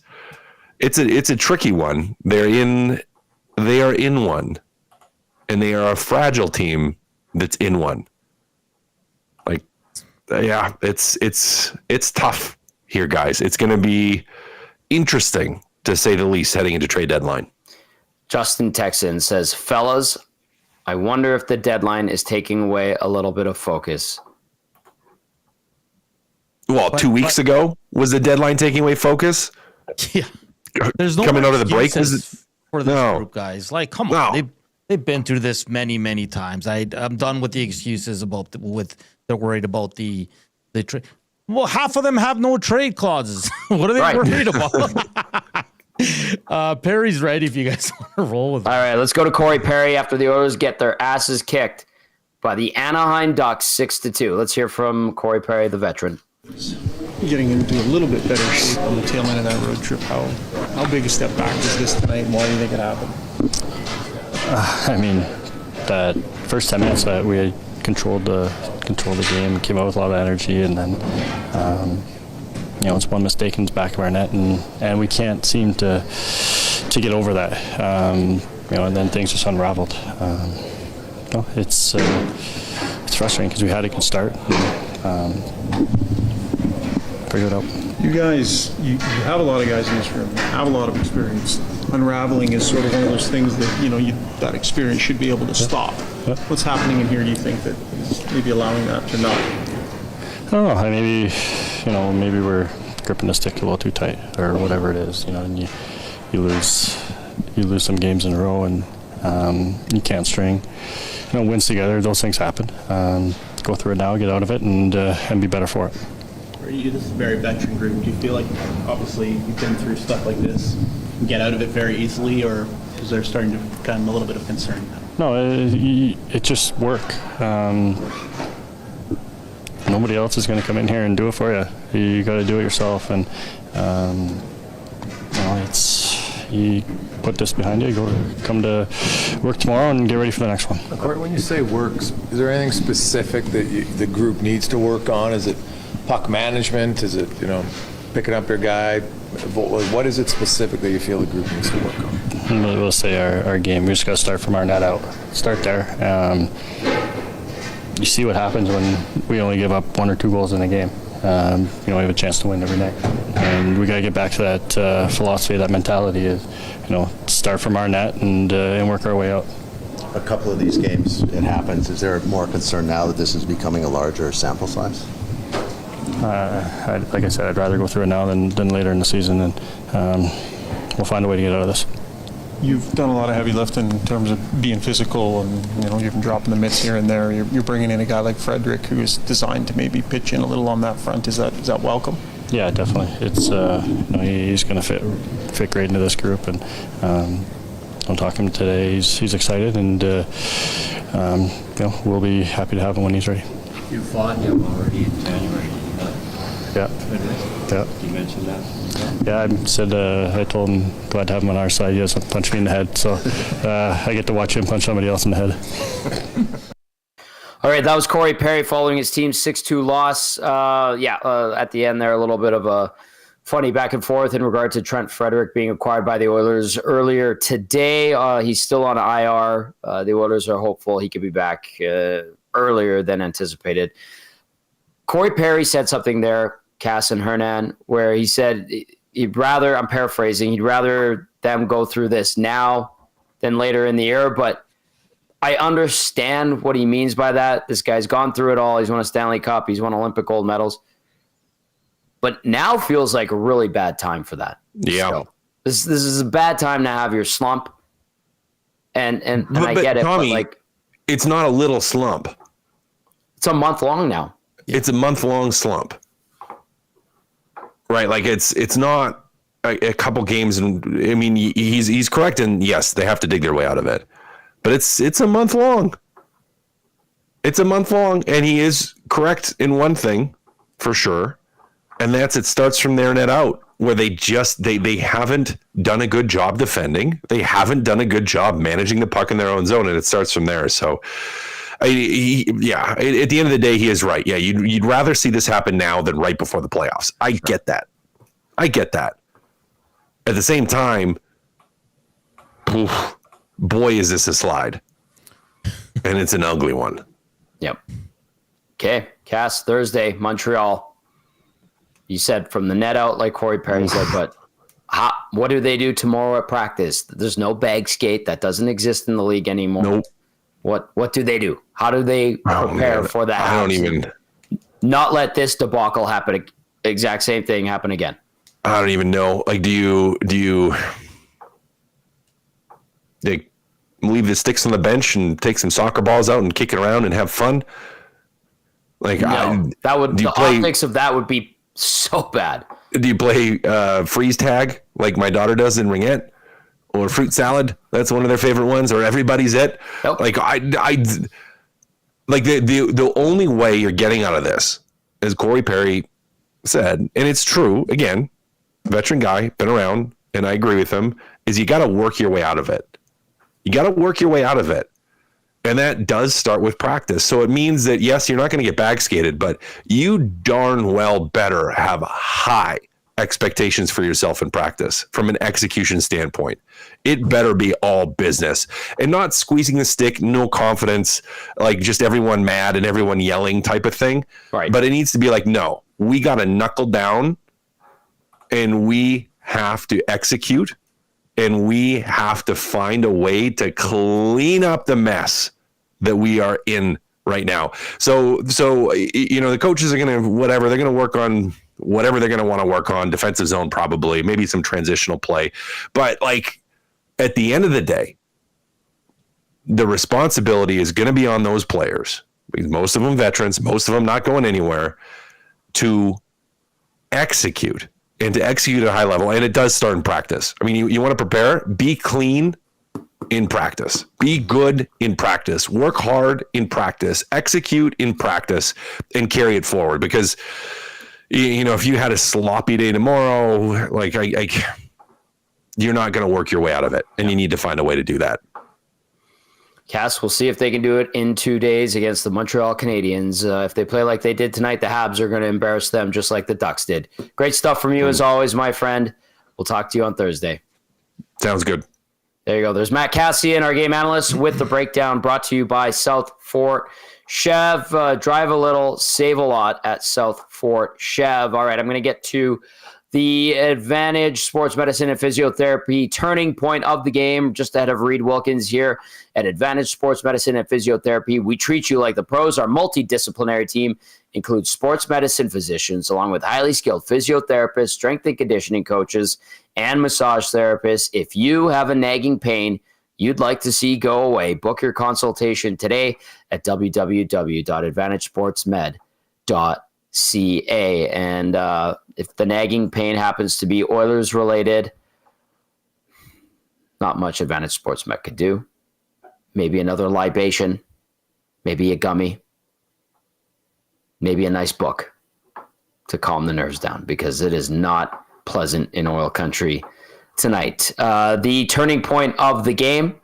a tricky one. They are in one, and they are a fragile team that's in one. Like, yeah, it's tough here, guys. It's going to be interesting to say the least heading into trade deadline. Justin Texan says, fellas, I wonder if the deadline is taking away a little bit of focus. Well, 2 weeks ago was the deadline taking away focus? Yeah. There's no coming out of the break for this group, guys. Like, come on. They've been through this many, many times. I'm done with the excuses about they're worried about the trade. Well, half of them have no trade clauses. What are they worried about? Perry's ready if you guys want to roll with it. All right, let's go to Corey Perry after the Oilers get their asses kicked by the Anaheim Ducks 6-2. Let's hear from Corey Perry, the veteran. Getting into a little bit better shape on the tail end of that road trip. How big a step back is this tonight, and why do you think it happened? I mean, that first 10 minutes that we controlled the game, came out with a lot of energy, and then it's one mistake in the back of our net, and we can't seem to get over that. And then things just unraveled. It's frustrating because we had a good start. Figure it out. You guys, you have a lot of guys in this room, have a lot of experience. Unraveling is sort of one of those things that that experience should be able to stop. Yeah. What's happening in here, do you think, that is maybe allowing that to not? I don't know. Maybe we're gripping the stick a little too tight, or whatever it is. And you lose some games in a row, and you can't string wins together. Those things happen. Go through it now, get out of it, and be better for it. This is a very veteran group. Do you feel like, obviously, you've been through stuff like this, you get out of it very easily, or is there starting to become a little bit of concern? No, it just work. No nobody else is going to come in here and do it for you. You got to do it yourself, and you put this behind you. Come to work tomorrow and get ready for the next one. Court, when you say works, is there anything specific that the group needs to work on? Is it puck management? Is it picking up your guy? What is it specific that you feel the group needs to work on? We'll say our game. We just got to start from our net out. Start there. You see what happens when we only give up 1 or 2 goals in a game. We have a chance to win every night, and we got to get back to that philosophy, that mentality is, start from our net and work our way out. A couple of these games, it happens. Is there more concern now that this is becoming a larger sample size? Like I said, I'd rather go through it now than later in the season, and we'll find a way to get out of this. You've done a lot of heavy lifting in terms of being physical, and you've been dropping the mitts here and there. You're bringing in a guy like Frederick, who is designed to maybe pitch in a little on that front. Is that welcome? Yeah, definitely. It's he's going to fit great into this group, and I'm talking to him today. He's excited, and we'll be happy to have him when he's ready. You fought him already in January. Yeah. You mentioned that. Yeah, I told him glad to have him on our side. He doesn't punch me in the head, so I get to watch him punch somebody else in the head. All right, that was Corey Perry following his team's 6-2 loss. At the end there, a little bit of a funny back and forth in regard to Trent Frederick being acquired by the Oilers earlier today. He's still on IR. The Oilers are hopeful he could be back earlier than anticipated. Corey Perry said something there, Cass and Hernan, where he said he'd rather, I'm paraphrasing, he'd rather them go through this now than later in the year, but I understand what he means by that. This guy's gone through it all. He's won a Stanley Cup. He's won Olympic gold medals. But now feels like a really bad time for that. Yeah. So this is a bad time to have your slump. And I get it, Tommy, but it's not a little slump. It's a month long now. It's a month-long slump. Right? Like it's not a couple games, and I mean he's correct, and yes, they have to dig their way out of it. But it's a month long. It's a month long, and he is correct in one thing for sure, and that's it starts from there net out, where they haven't done a good job defending. They haven't done a good job managing the puck in their own zone, and it starts from there. So at the end of the day, he is right. Yeah, you'd rather see this happen now than right before the playoffs. I get that. At the same time, boy, is this a slide. And it's an ugly one. Yep. Okay, Cass, Thursday, Montreal. You said from the net out, like Corey Perry said, but what do they do tomorrow at practice? There's no bag skate. That doesn't exist in the league anymore. Nope. What do they do? How do they prepare for that? I don't even not let this debacle happen. Exact same thing happen again. I don't even know. Like, do you they leave the sticks on the bench and take some soccer balls out and kick it around and have fun? Like, no, optics of that would be so bad. Do you play freeze tag like my daughter does in Ringette? Or fruit salad? That's one of their favorite ones. Or everybody's it. Nope. Like the only way you're getting out of this, as Corey Perry said, and it's true. Again, veteran guy, been around, and I agree with him. Is you got to work your way out of it. And that does start with practice. So it means that yes, you're not going to get bag skated, but you darn well better have high expectations for yourself in practice from an execution standpoint. It better be all business and not squeezing the stick, no confidence, like just everyone mad and everyone yelling type of thing. Right. But it needs to be like, no, we got to knuckle down and we have to execute and we have to find a way to clean up the mess that we are in right now. So the coaches are going to, they're going to work on whatever they're going to want to work on, defensive zone probably, maybe some transitional play. But like at the end of the day, the responsibility is going to be on those players, because most of them veterans, most of them not going anywhere, to execute and to execute at a high level. And it does start in practice. I mean, you want to prepare, be clean in practice. Be good in practice. Work hard in practice. Execute in practice and carry it forward. Because, if you had a sloppy day tomorrow, like you're not going to work your way out of it. And you need to find a way to do that. Cass, we'll see if they can do it in 2 days against the Montreal Canadiens. If they play like they did tonight, the Habs are going to embarrass them just like the Ducks did. Great stuff from you as always, my friend. We'll talk to you on Thursday. Sounds good. There you go. There's Matt Kassian, our game analyst, with the breakdown brought to you by South Fort Chev. Drive a little, save a lot at South Fort Chev. All right, I'm going to get to the Advantage Sports Medicine and Physiotherapy turning point of the game, just ahead of Reid Wilkins here at Advantage Sports Medicine and Physiotherapy. We treat you like the pros. Our multidisciplinary team includes sports medicine physicians, along with highly skilled physiotherapists, strength and conditioning coaches, and massage therapists. If you have a nagging pain you'd like to see go away, book your consultation today at www.advantagesportsmed.ca. And if the nagging pain happens to be Oilers related, not much Advantage Sports Med could do. Maybe another libation, maybe a gummy, maybe a nice book to calm the nerves down, because it is not pleasant in oil country tonight. The turning point of the game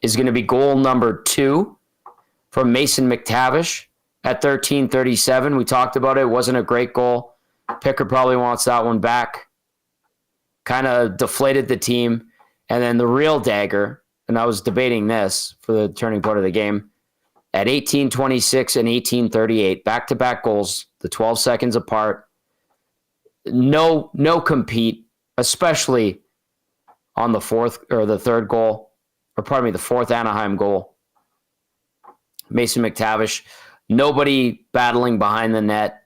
is going to be goal number 2 from Mason McTavish at 13:37. We talked about it. It wasn't a great goal. Picker probably wants that one back. Kind of deflated the team. And then the real dagger, and I was debating this for the turning point of the game, at 18:26 and 18:38, back-to-back goals, the 12 seconds apart. No compete, especially on the fourth Anaheim goal. Mason McTavish, nobody battling behind the net.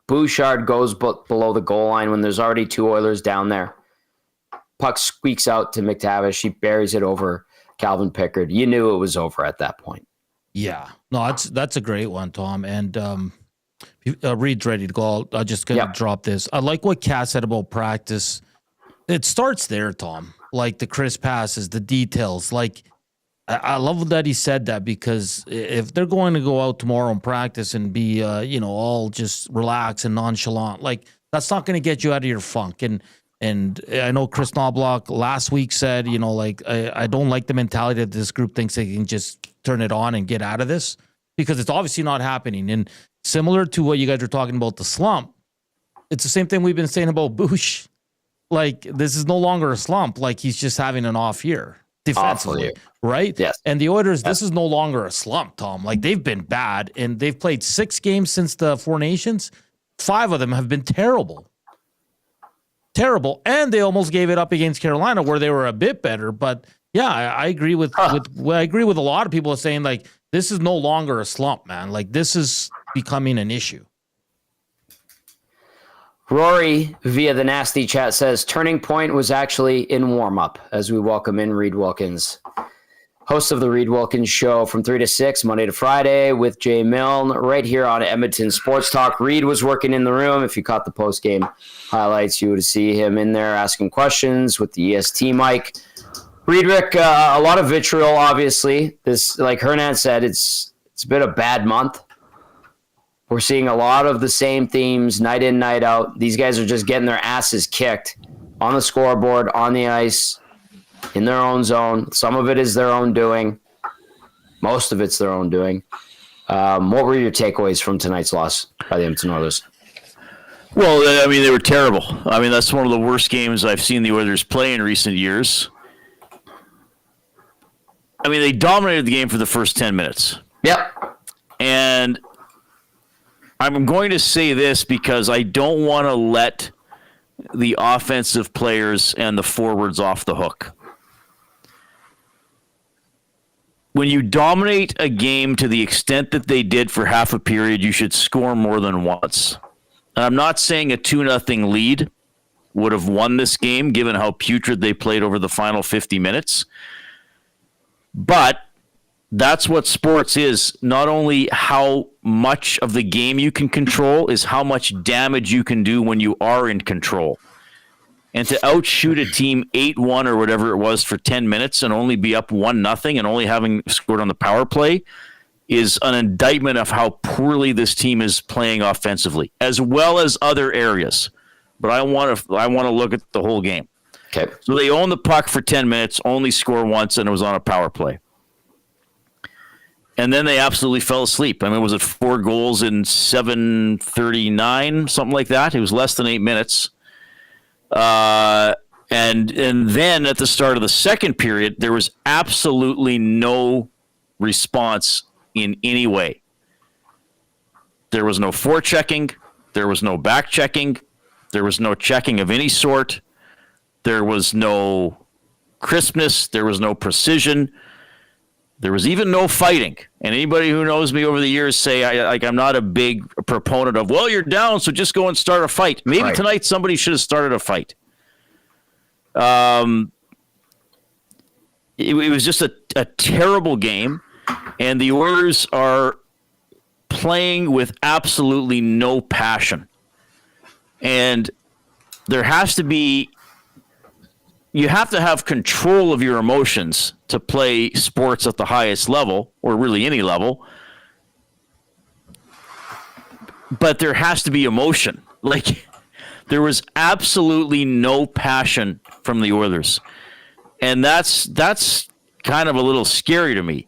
Bouchard goes below the goal line when there's already 2 Oilers down there. Puck squeaks out to McTavish. He buries it over Calvin Pickard. You knew it was over at that point. Yeah. No, that's a great one, Tom. And Reid's ready to go. I'll just going to drop this. I like what Cass said about practice. It starts there, Tom. Like the crisp passes, the details. Like, I love that he said that, because if they're going to go out tomorrow and practice and be, all just relaxed and nonchalant, like that's not going to get you out of your funk. And I know Kris Knoblauch last week said, I don't like the mentality that this group thinks they can just turn it on and get out of this, because it's obviously not happening. And similar to what you guys are talking about, the slump, it's the same thing we've been saying about Bush. Like, this is no longer a slump. Like, he's just having an off year defensively, right? Yes. And the Oilers, this is no longer a slump, Tom. Like, they've been bad, and they've played 6 games since the Four Nations. 5 of them have been terrible. Terrible. And they almost gave it up against Carolina, where they were a bit better. But yeah, I agree with a lot of people saying, like, this is no longer a slump, man. Like, this is becoming an issue. Rory, via the nasty chat, says turning point was actually in warm-up, as we welcome in Reid Wilkins, host of the Reid Wilkins Show from 3 to 6, Monday to Friday, with Jay Milne, right here on Edmonton Sports Talk. Reid was working in the room. If you caught the post-game highlights, you would see him in there asking questions with the EST mic. Rick, a lot of vitriol, obviously. This, like Hernan said, it's been a bad month. We're seeing a lot of the same themes night in, night out. These guys are just getting their asses kicked on the scoreboard, on the ice, in their own zone. Some of it is their own doing. Most of it's their own doing. What were your takeaways from tonight's loss by the Edmonton Oilers? Well, I mean, they were terrible. I mean, that's one of the worst games I've seen the Oilers play in recent years. I mean, they dominated the game for the first 10 minutes. Yep. And I'm going to say this because I don't want to let the offensive players and the forwards off the hook. When you dominate a game to the extent that they did for half a period, you should score more than once. And I'm not saying a 2-0 lead would have won this game, given how putrid they played over the final 50 minutes. But that's what sports is. Not only how much of the game you can control, is how much damage you can do when you are in control. and to outshoot a team 8-1 or whatever it was for 10 minutes and only be up 1-0 and only having scored on the power play is an indictment of how poorly this team is playing offensively, as well as other areas. But I want to look at the whole game. Okay. So they own the puck for 10 minutes, only score once, and it was on a power play. And then they absolutely fell asleep. I mean, was it 4 goals in 7:39, something like that? It was less than 8 minutes. And then at the start of the second period, there was absolutely no response in any way. There was no forechecking. There was no back checking. There was no checking of any sort. There was no crispness. There was no precision. There was even no fighting. And anybody who knows me over the years say I'm not a big proponent of, well, you're down, so just go and start a fight. Maybe tonight somebody should have started a fight. It was just a terrible game, and the Oilers are playing with absolutely no passion. And there has to be, you have to have control of your emotions to play sports at the highest level, or really any level. But there has to be emotion. Like, there was absolutely no passion from the Oilers. And that's kind of a little scary to me.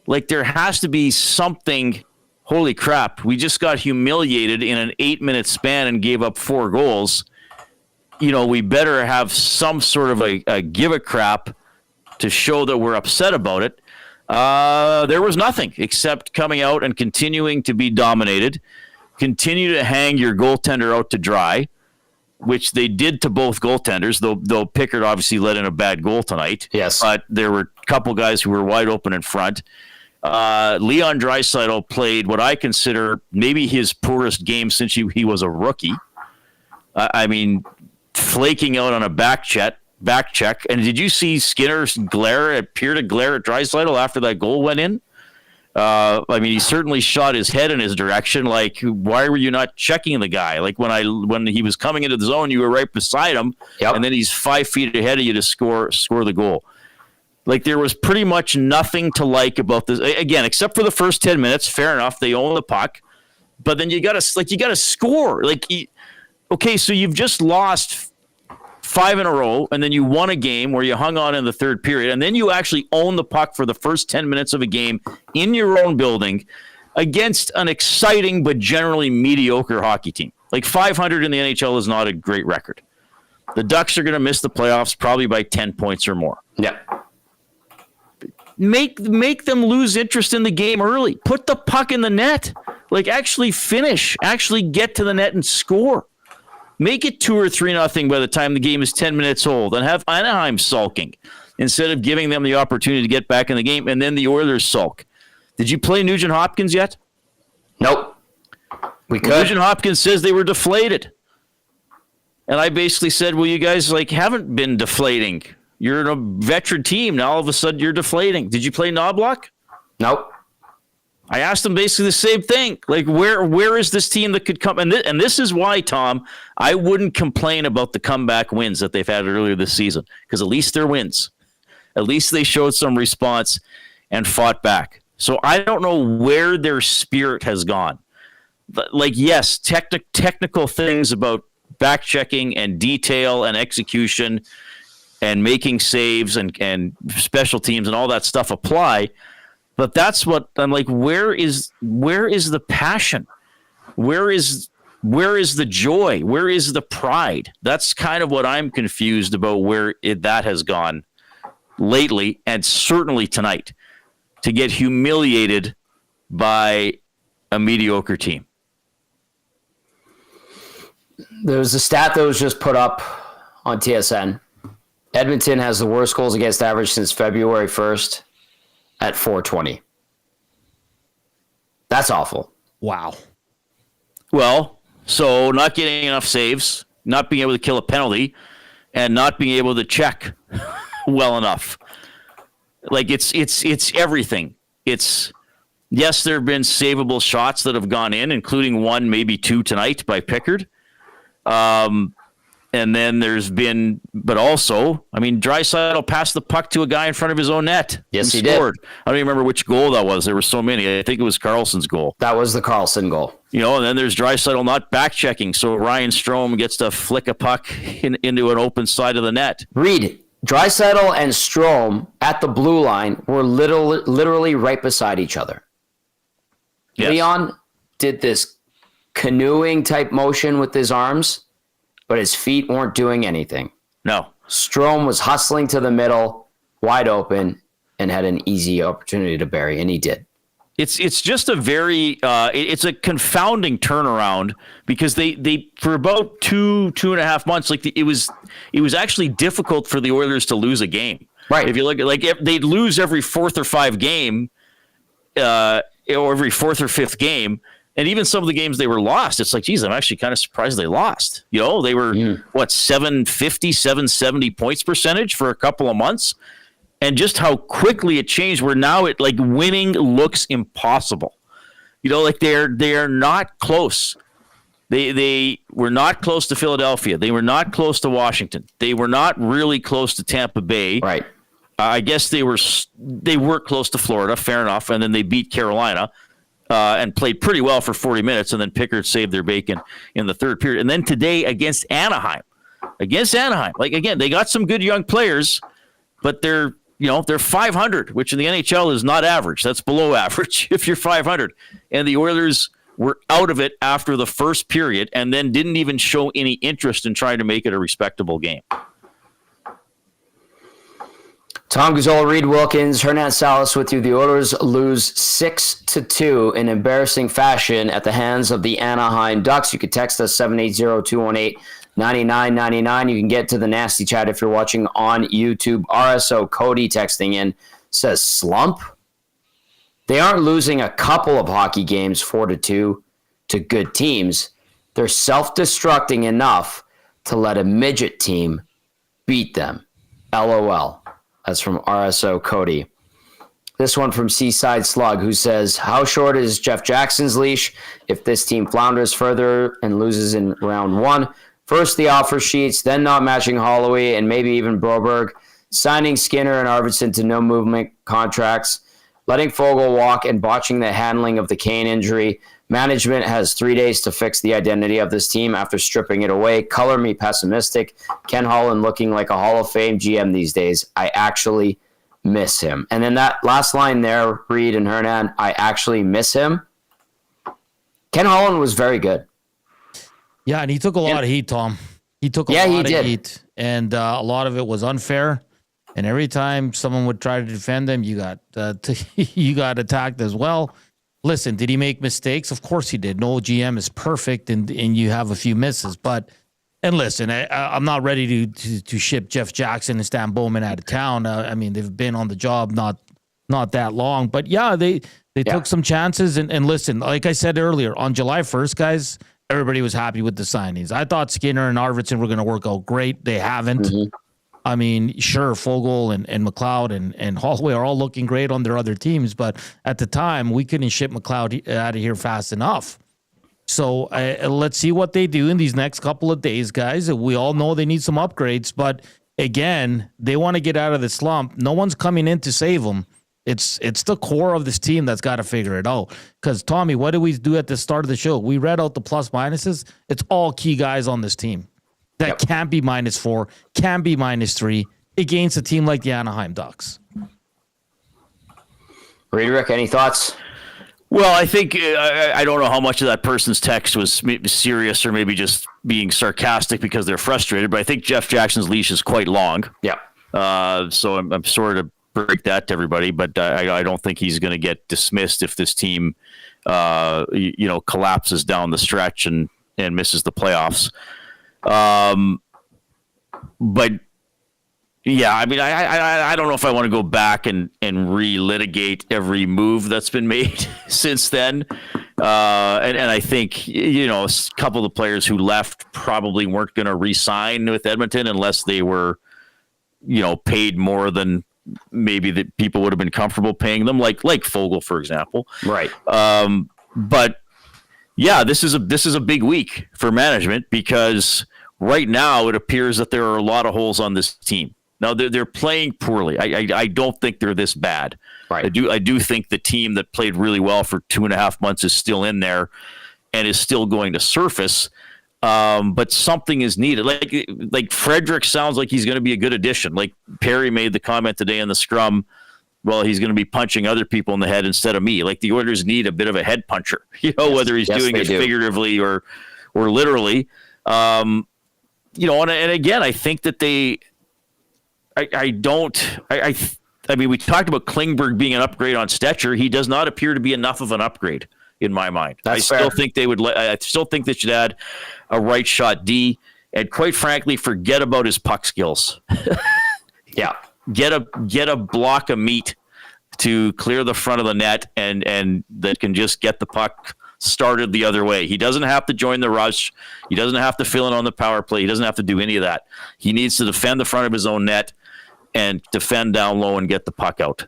Like, there has to be something. Holy crap, we just got humiliated in an 8-minute span and gave up 4 goals. You know, we better have some sort of a give a crap to show that we're upset about it. There was nothing except coming out and continuing to be dominated, continue to hang your goaltender out to dry, which they did to both goaltenders, though Pickard obviously let in a bad goal tonight. Yes. But there were a couple guys who were wide open in front. Leon Draisaitl played what I consider maybe his poorest game since he was a rookie. I mean, flaking out on a back check. And did you see Skinner appear to glare at Draisaitl after that goal went in? I mean, he certainly shot his head in his direction. Like, why were you not checking the guy? Like, when he was coming into the zone, you were right beside him, and then he's 5 feet ahead of you to score the goal. Like, there was pretty much nothing to like about this. Again, except for the first 10 minutes. Fair enough, they own the puck, but then you gotta score. Like, okay, so you've just lost 5 in a row, and then you won a game where you hung on in the third period, and then you actually own the puck for the first 10 minutes of a game in your own building against an exciting but generally mediocre hockey team. Like, 500 in the NHL is not a great record. The Ducks are going to miss the playoffs probably by 10 points or more. Yeah. Make them lose interest in the game early. Put the puck in the net. Like, actually finish. Actually get to the net and score. Make it 2 or 3-0 by the time the game is 10 minutes old, and have Anaheim sulking instead of giving them the opportunity to get back in the game, and then the Oilers sulk. Did you play Nugent-Hopkins yet? Nope. We could. Nugent-Hopkins says they were deflated. And I basically said, well, you guys haven't been deflating. You're a veteran team. Now all of a sudden you're deflating. Did you play Knoblauch? Nope. I asked them basically the same thing. Like, where is this team that could come? And this is why, Tom, I wouldn't complain about the comeback wins that they've had earlier this season, because at least they're wins. At least they showed some response and fought back. So I don't know where their spirit has gone. Like, yes, technical things about back checking and detail and execution and making saves and special teams and all that stuff apply. But that's what I'm like, where is the passion? Where is the joy? Where is the pride? That's kind of what I'm confused about, where that has gone lately, and certainly tonight, to get humiliated by a mediocre team. There was a stat that was just put up on TSN. Edmonton has the worst goals against average since February 1st. At 420. That's awful. Wow. Well, so not getting enough saves, not being able to kill a penalty, and not being able to check well enough. Like, it's everything. It's, yes, there have been savable shots that have gone in, including 1, maybe 2 tonight by Pickard. And then but also, I mean, Draisaitl passed the puck to a guy in front of his own net. Yes, he scored. did. I don't even remember which goal that was. There were so many. I think it was Carlson's goal. That was the Carlson goal. And then there's Draisaitl not back checking, so Ryan Strome gets to flick a puck into an open side of the net. Reid, Draisaitl and Strome at the blue line were literally right beside each other. Yes. Leon did this canoeing type motion with his arms, but his feet weren't doing anything. No. Strome was hustling to the middle, wide open, and had an easy opportunity to bury, and he did. It's just a very it's a confounding turnaround because they for about two and a half months, like it was actually difficult for the Oilers to lose a game. Right. If you look at if they'd lose every fourth or fifth game, or every fourth or fifth game. And even some of the games they were lost, it's like, geez, I'm actually kind of surprised they lost. They were, 750, 770 points percentage for a couple of months. And just how quickly it changed, where now winning looks impossible. They are not close. They were not close to Philadelphia. They were not close to Washington. They were not really close to Tampa Bay. Right. I guess they were close to Florida, fair enough. And then they beat Carolina. And played pretty well for 40 minutes, and then Pickard saved their bacon in the third period. And then today against Anaheim, again, they got some good young players, but they're 500, which in the NHL is not average. That's below average if you're 500. And the Oilers were out of it after the first period, and then didn't even show any interest in trying to make it a respectable game. Tom Gazzola, Reid, Wilkins, Hernan, Salas with you. The Oilers lose 6-2 in embarrassing fashion at the hands of the Anaheim Ducks. You can text us 780-218-9999. You can get to the nasty chat if you're watching on YouTube. RSO Cody texting in says, slump? They aren't losing a couple of hockey games 4-2 to good teams. They're self-destructing enough to let a midget team beat them. LOL. That's from RSO Cody. This one from Seaside Slug, who says, how short is Jeff Jackson's leash if this team flounders further and loses in round one? First the offer sheets, then not matching Holloway and maybe even Broberg, signing Skinner and Arvidsson to no movement contracts, letting Fogle walk and botching the handling of the Kane injury. Management has 3 days to fix the identity of this team after stripping it away. Color me pessimistic. Ken Holland looking like a Hall of Fame GM these days. I actually miss him. And then that last line there, Reid and Hernan, I actually miss him. Ken Holland was very good. Yeah, and he took a lot of heat, Tom. He took a lot of heat, and a lot of it was unfair. And every time someone would try to defend him, you got you got attacked as well. Listen, did he make mistakes? Of course he did. No GM is perfect, and you have a few misses. But listen, I'm not ready to ship Jeff Jackson and Stan Bowman out of town. I mean, they've been on the job not that long. But yeah, they took some chances. And listen, like I said earlier, on July 1st, guys, everybody was happy with the signings. I thought Skinner and Arvidsson were going to work out great. They haven't. Mm-hmm. I mean, sure, Fogle and McLeod and Holloway are all looking great on their other teams, but at the time, we couldn't ship McLeod out of here fast enough. So let's see what they do in these next couple of days, guys. We all know they need some upgrades, but again, they want to get out of the slump. No one's coming in to save them. It's the core of this team that's got to figure it out. Because, Tommy, what did we do at the start of the show? We read out the plus minuses. It's all key guys on this team. That can't be -4, can be -3 against a team like the Anaheim Ducks. Rick, any thoughts? Well, I think I don't know how much of that person's text was serious or maybe just being sarcastic because they're frustrated, but I think Jeff Jackson's leash is quite long. Yeah. So I'm sorry to break that to everybody, but I don't think he's going to get dismissed if this team, collapses down the stretch and misses the playoffs. But yeah, I mean, I don't know if I want to go back and relitigate every move that's been made since then. And I think, a couple of the players who left probably weren't going to re-sign with Edmonton unless they were, paid more than maybe that people would have been comfortable paying them, like Fogle, for example. Right. But yeah, this is a big week for management because right now it appears that there are a lot of holes on this team. Now they're playing poorly. I don't think they're this bad. Right. I do think the team that played really well for 2.5 months is still in there and is still going to surface. But something is needed. Like Frederick sounds like he's going to be a good addition. Like Perry made the comment today in the scrum, well, he's going to be punching other people in the head instead of me. Like the Oilers need a bit of a head puncher, whether he's doing it figuratively or literally. And again, I think that I mean, we talked about Klingberg being an upgrade on Stetcher. He does not appear to be enough of an upgrade in my mind. I still think they should add a right shot D, and quite frankly, forget about his puck skills. Yeah. Get a block of meat to clear the front of the net and that can just get the puck started the other way. He doesn't have to join the rush. He doesn't have to fill in on the power play. He doesn't have to do any of that. He needs to defend the front of his own net and defend down low and get the puck out.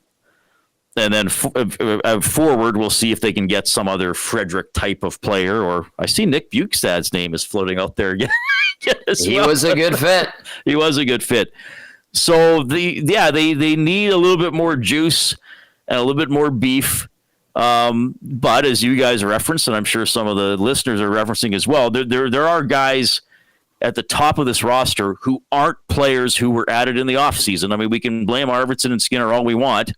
And then forward, we'll see if they can get some other Frederick type of player. Or I see Nick Bukestad's name is floating out there again. He was a good fit. He was a good fit. So they need a little bit more juice and a little bit more beef. But as you guys referenced, and I'm sure some of the listeners are referencing as well, there are guys at the top of this roster who aren't players who were added in the offseason. I mean, we can blame Arvidsson and Skinner all we want.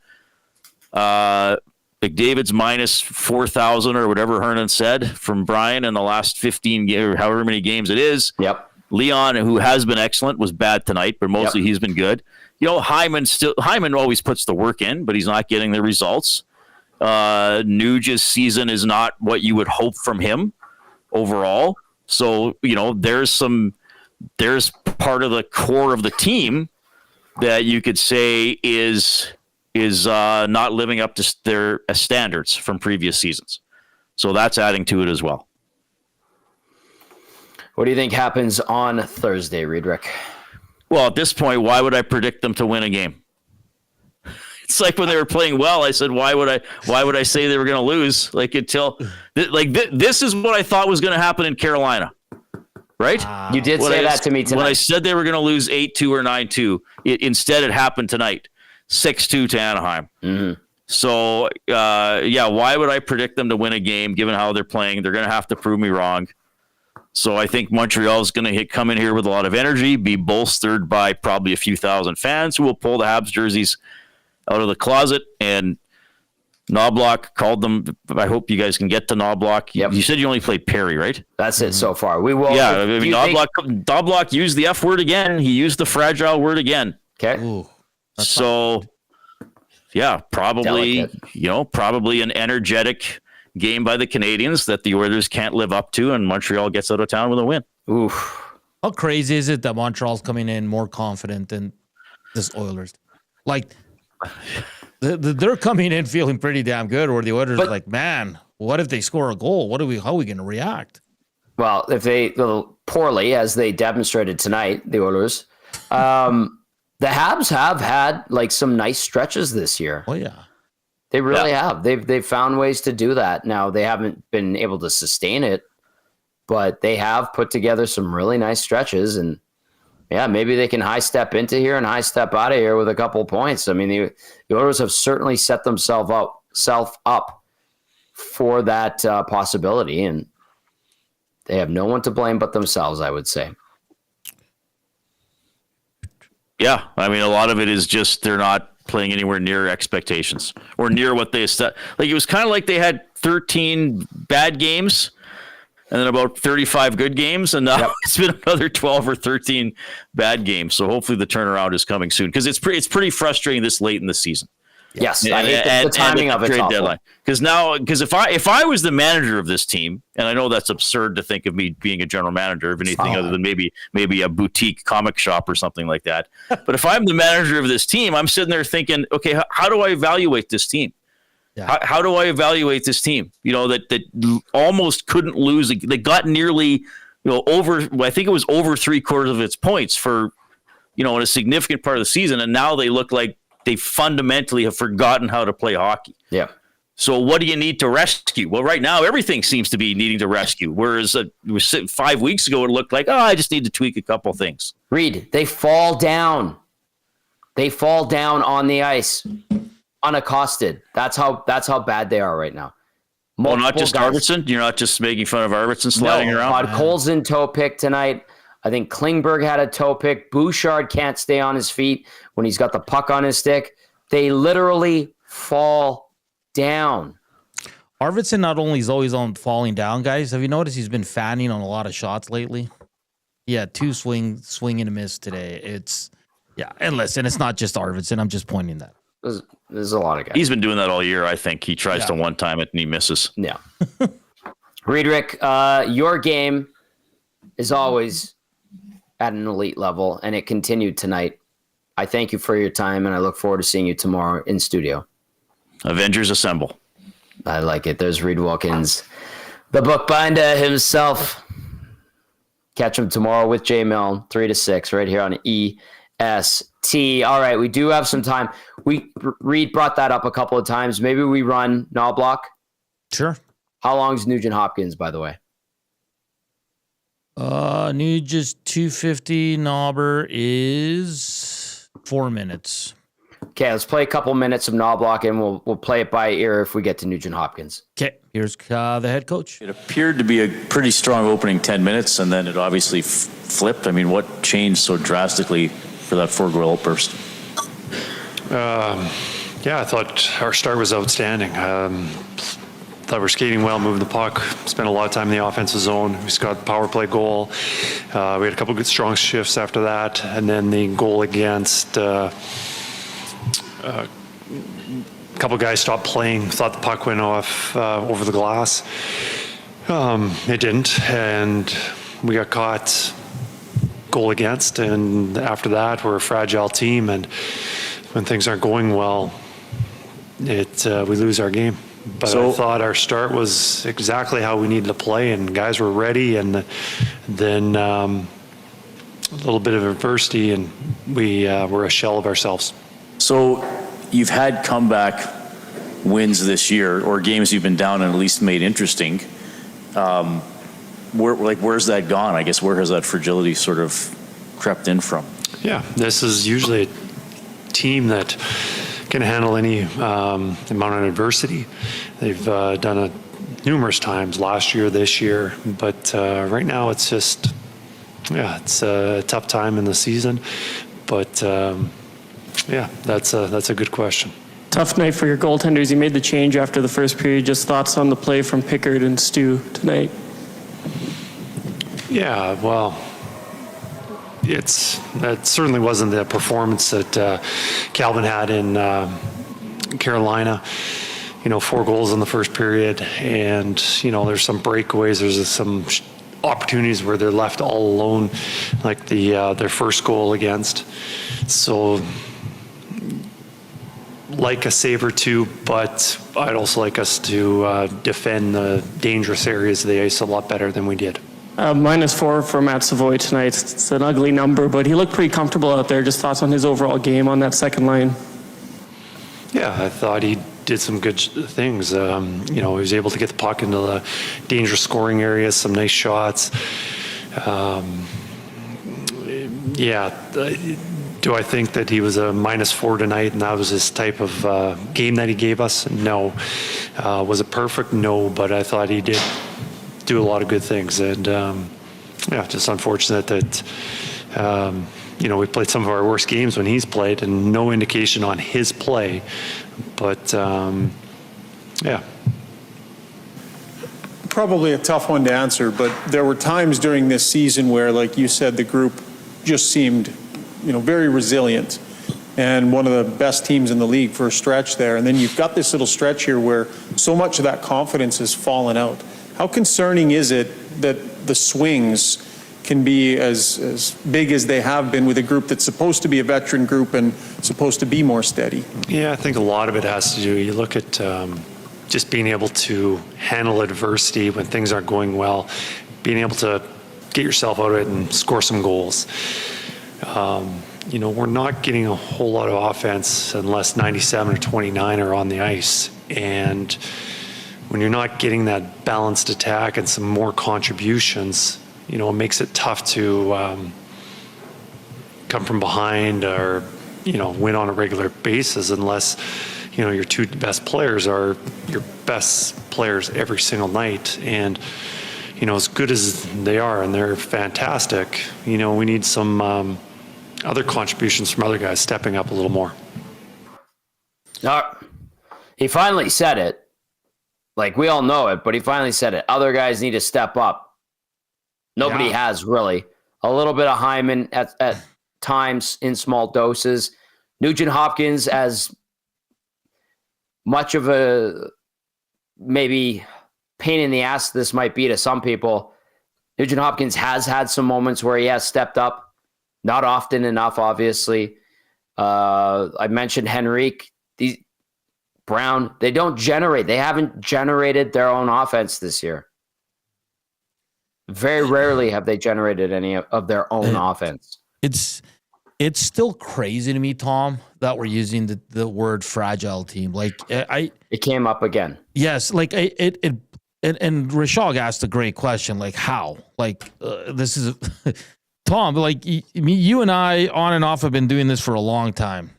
McDavid's minus 4,000 or whatever Hernan said from Brian in the last 15 or however many games it is. Yep. Leon, who has been excellent, was bad tonight, but mostly he's been good. Hyman always puts the work in, but he's not getting the results. Nugent's season is not what you would hope from him overall. So, there's part of the core of the team that you could say is not living up to their standards from previous seasons. So that's adding to it as well. What do you think happens on Thursday, Reid? Well, at this point, why would I predict them to win a game? It's like when they were playing well, I said, why would I say they were going to lose? This is what I thought was going to happen in Carolina. Right? You did say that to me tonight. When I said they were going to lose 8-2 or 9-2, instead it happened tonight. 6-2 to Anaheim. Mm-hmm. So, why would I predict them to win a game given how they're playing? They're going to have to prove me wrong. So I think Montreal is going to come in here with a lot of energy, be bolstered by probably a few thousand fans who will pull the Habs jerseys out of the closet. And Knoblauch called them. I hope you guys can get to Knoblauch. Yep. You said you only played Perry, right? That's it so far. We will. Yeah, Knoblauch used the F word again. He used the fragile word again. Okay. Ooh, so, probably, delicate. Probably an energetic game by the Canadiens that the Oilers can't live up to, and Montreal gets out of town with a win. Oof. How crazy is it that Montreal's coming in more confident than this Oilers? Like, they're coming in feeling pretty damn good, or the Oilers are like, man, what if they score a goal? How are we going to react? Well, if they go poorly, as they demonstrated tonight, the Oilers, the Habs have had some nice stretches this year. Oh yeah. They really have. They've found ways to do that. Now, they haven't been able to sustain it, but they have put together some really nice stretches. And, maybe they can high step into here and high step out of here with a couple points. I mean, the Oilers have certainly set themselves up for that possibility, and they have no one to blame but themselves, I would say. Yeah, I mean, a lot of it is just they're not playing anywhere near expectations or near what they set. It was kind of like they had 13 bad games and then about 35 good games, and now it's been another 12 or 13 bad games. So hopefully the turnaround is coming soon, because it's pretty frustrating this late in the season. Yes, I hate the timing of it. Trade deadline. Because if I was the manager of this team, and I know that's absurd to think of me being a general manager of anything other than maybe a boutique comic shop or something like that. But if I'm the manager of this team, I'm sitting there thinking, okay, how do I evaluate this team? Yeah. How do I evaluate this team? That almost couldn't lose. They got nearly, over. I think it was over 3/4 of its points for, in a significant part of the season, and now they look like they fundamentally have forgotten how to play hockey. Yeah. So what do you need to rescue? Well, right now, everything seems to be needing to rescue. Whereas it was 5 weeks ago, it looked like, I just need to tweak a couple things. Reid, they fall down. They fall down on the ice, unaccosted. That's how bad they are right now. Well, not Multiple just guys. Arvidsson? You're not just making fun of Arvidsson sliding around? Podkolzin toe pick tonight. I think Klingberg had a toe pick. Bouchard can't stay on his feet when he's got the puck on his stick. They literally fall down. Arvidsson not only is always on falling down, guys. Have you noticed he's been fanning on a lot of shots lately? Yeah, 2 swing and a miss today. And listen, it's not just Arvidsson. I'm just pointing that. There's a lot of guys. He's been doing that all year, I think. He tries to one time it and he misses. Yeah. Riedrich, your game is always at an elite level, and it continued tonight. I thank you for your time, and I look forward to seeing you tomorrow in studio. Avengers assemble. I like it. There's Reid Wilkins, the bookbinder himself. Catch him tomorrow with J Milne, 3 to 6, right here on EST. All right, we do have some time. Reid brought that up a couple of times. Maybe we run Knoblauch. Sure. How long is Nugent-Hopkins, by the way? Just 250. Knobber is 4 minutes. Okay, let's play a couple minutes of Knoblauch, and we'll play it by ear if we get to Nugent-Hopkins. Okay, here's the head coach. It appeared to be a pretty strong opening 10 minutes, and then it obviously flipped. I mean, what changed so drastically for that 4-goal outburst? I thought our start was outstanding. Thought we're skating well, moving the puck, spent a lot of time in the offensive zone. We scored the power play goal. We had a couple good strong shifts after that, and then the goal against a couple guys stopped playing, thought the puck went off over the glass. It didn't, and we got caught goal against, and after that, we're a fragile team, and when things aren't going well, we lose our game. But I thought our start was exactly how we needed to play, and guys were ready, and then a little bit of adversity, and we were a shell of ourselves. So you've had comeback wins this year, or games you've been down and at least made interesting. Where's that gone? I guess where has that fragility sort of crept in from? Yeah, this is usually a team that can handle any amount of adversity. They've done it numerous times last year, this year, but right now it's just, it's a tough time in the season. But that's a good question. Tough night for your goaltenders. You made the change after the first period. Just thoughts on the play from Pickard and Stu tonight? Yeah, well, that certainly wasn't the performance that Calvin had in Carolina. 4 goals in the first period, and there's some breakaways. There's some opportunities where they're left all alone, like their first goal against. So, like a save or two, but I'd also like us to defend the dangerous areas of the ice a lot better than we did. -4 for Matt Savoy tonight. It's an ugly number, but he looked pretty comfortable out there. Just thoughts on his overall game on that second line? Yeah, I thought he did some good things. He was able to get the puck into the dangerous scoring areas, some nice shots. Do I think that he was a -4 tonight and that was his type of game that he gave us? No. Was it perfect? No, but I thought he did do a lot of good things, and just unfortunate that we played some of our worst games when he's played, and no indication on his play. But Probably a tough one to answer, but there were times during this season where, like you said, the group just seemed, very resilient, and one of the best teams in the league for a stretch there. And then you've got this little stretch here where so much of that confidence has fallen out. How concerning is it that the swings can be as big as they have been with a group that's supposed to be a veteran group and supposed to be more steady? Yeah, I think a lot of it has to do, you look at just being able to handle adversity when things aren't going well, being able to get yourself out of it and score some goals. We're not getting a whole lot of offense unless 97 or 29 are on the ice. And when you're not getting that balanced attack and some more contributions, it makes it tough to come from behind or, win on a regular basis unless, your two best players are your best players every single night. And, as good as they are, and they're fantastic, we need some other contributions from other guys stepping up a little more. He finally said it. Like, we all know it, but he finally said it. Other guys need to step up. Nobody has, really. A little bit of Hyman at times in small doses. Nugent-Hopkins, as much of a maybe pain in the ass this might be to some people, Nugent-Hopkins has had some moments where he has stepped up. Not often enough, obviously. I mentioned Henrique. Brown, they don't generate. They haven't generated their own offense this year. Very rarely have they generated any of their own offense. It's still crazy to me, Tom, that we're using the word fragile team. Like it came up again. Yes, like and Rishog asked a great question. Like how? Like this is Tom. Like you and I on and off have been doing this for a long time.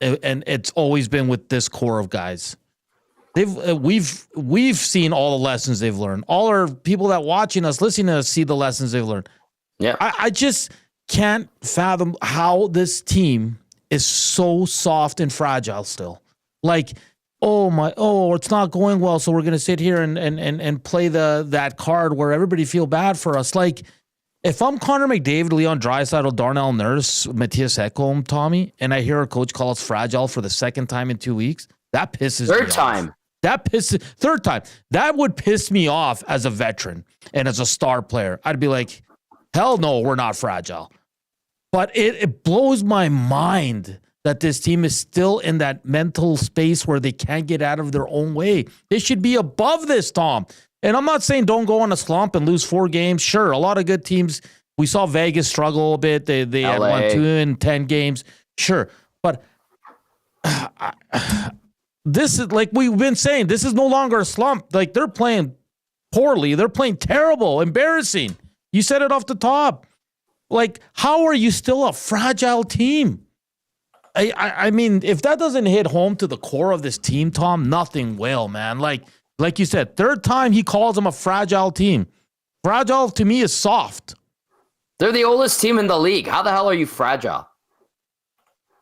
And it's always been with this core of guys. We've seen all the lessons they've learned. All our people that watching us, listening to us, see the lessons they've learned. Yeah, I just can't fathom how this team is so soft and fragile still. Like, it's not going well, so we're gonna sit here and play that card where everybody feel bad for us. Like, if I'm Connor McDavid, Leon Draisaitl, Darnell Nurse, Matthias Ekholm, Tommy, and I hear a coach call us fragile for the second time in 2 weeks, that pisses me off. Third time. That would piss me off as a veteran and as a star player. I'd be like, hell no, we're not fragile. But it blows my mind that this team is still in that mental space where they can't get out of their own way. They should be above this, Tom. And I'm not saying don't go on a slump and lose 4 games. Sure, a lot of good teams. We saw Vegas struggle a bit. They had won 2 in 10 games. Sure. But this is, like we've been saying, this is no longer a slump. Like, they're playing poorly. They're playing terrible, embarrassing. You said it off the top. Like, how are you still a fragile team? I mean, if that doesn't hit home to the core of this team, Tom, nothing will, man. Like you said, third time he calls them a fragile team. Fragile to me is soft. They're the oldest team in the league. How the hell are you fragile?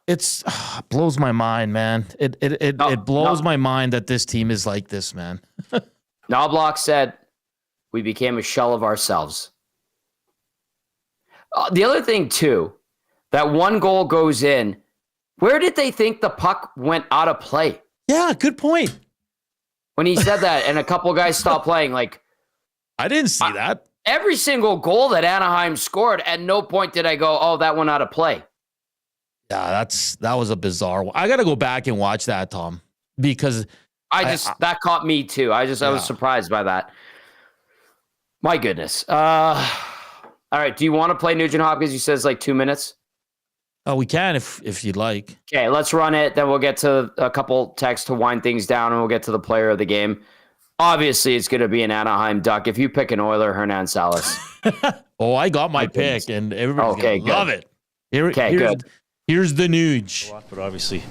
It blows my mind, man. It blows my mind that this team is like this, man. Knoblauch said, we became a shell of ourselves. The other thing, too, that one goal goes in. Where did they think the puck went out of play? Yeah, good point. When he said that and a couple guys stopped playing, like, I didn't see that. Every single goal that Anaheim scored, at no point did I go, oh, that went out of play. Yeah, that was a bizarre one. I got to go back and watch that, Tom, because that caught me too. I was surprised by that. My goodness. All right. Do you want to play Nugent-Hopkins? You said it's like 2 minutes. Oh, we can if you'd like. Okay, let's run it. Then we'll get to a couple texts to wind things down, and we'll get to the player of the game. Obviously, it's going to be an Anaheim Duck. If you pick an Oiler, Hernan Salas. Oh, I got my pick, and everybody's going to love it. Good. Here's the Nuge. But obviously,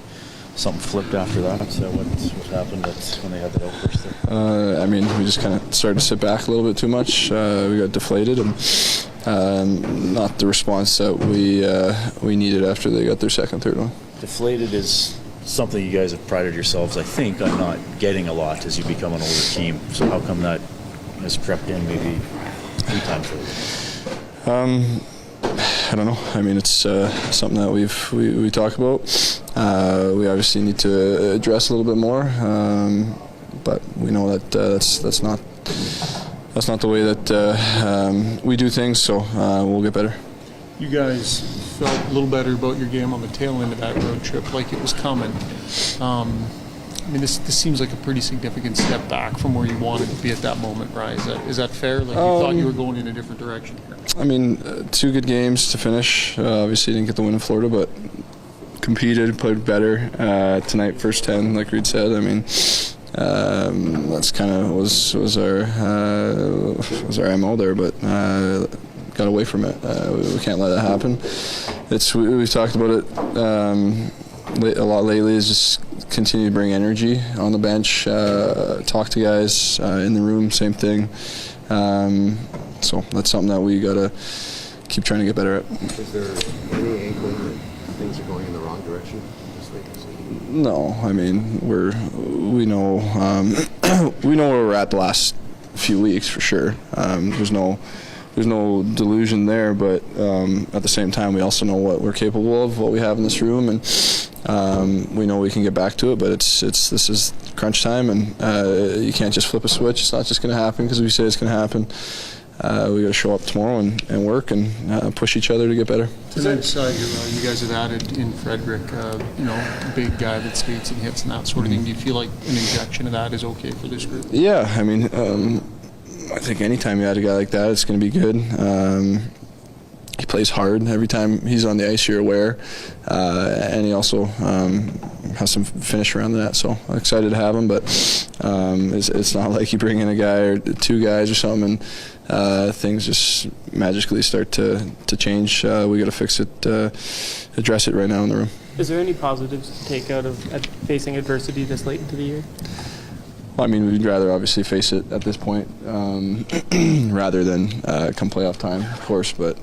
something flipped after that. So what happened when they had that outburst there? I mean, we just kind of started to sit back a little bit too much. We got deflated and not the response that we needed after they got their second, third one. Deflated is something you guys have prided yourselves, I think, on not getting a lot as you become an older team. So how come that has crept in maybe 3 times over? I don't know. I mean, it's something that we talk about. We obviously need to address a little bit more, but we know that that's not the way that we do things. So we'll get better. You guys felt a little better about your game on the tail end of that road trip, like it was coming. I mean, this seems like a pretty significant step back from where you wanted to be at that moment, right? Is that fair? Like, you thought you were going in a different direction here? I mean, 2 good games to finish. Obviously, didn't get the win in Florida, but competed, played better tonight. First 10, like Reid said. I mean, That's kind of was our MO there, but got away from it. We can't let that happen. We've talked about it a lot lately. Is just continue to bring energy on the bench, talk to guys in the room. Same thing. So that's something that we got to keep trying to get better at. Is there any inkling that things are going in the wrong direction this week? No, I mean we know we know where we're at the last few weeks for sure. There's no delusion there, but at the same time, we also know what we're capable of, what we have in this room, and we know we can get back to it. But this is crunch time, and you can't just flip a switch. It's not just going to happen because we say it's going to happen. We got to show up tomorrow and work and push each other to get better. Tonight's you guys have added in Frederick, big guy that skates and hits and that sort of thing. Do you feel like an injection of that is okay for this group? Yeah, I mean, I think anytime you add a guy like that, it's going to be good. He plays hard every time he's on the ice. You're aware, and he also has some finish around that. So I'm excited to have him, but it's not like you bring in a guy or two guys or something and things just magically start to change. We got to fix it, address it right now in the room. Is there any positives to take out of facing adversity this late into the year? Well, I mean, we'd rather obviously face it at this point rather than come playoff time, of course. But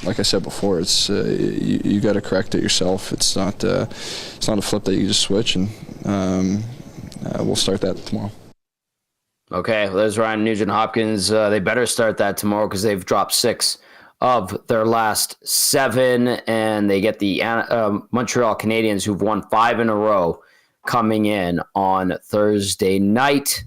like I said before, it's you got to correct it yourself. It's not a flip that you just switch, and we'll start that tomorrow. Okay, there's Ryan Nugent-Hopkins. They better start that tomorrow because they've dropped 6 of their last 7, and they get the Montreal Canadiens, who've won 5 in a row, coming in on Thursday night.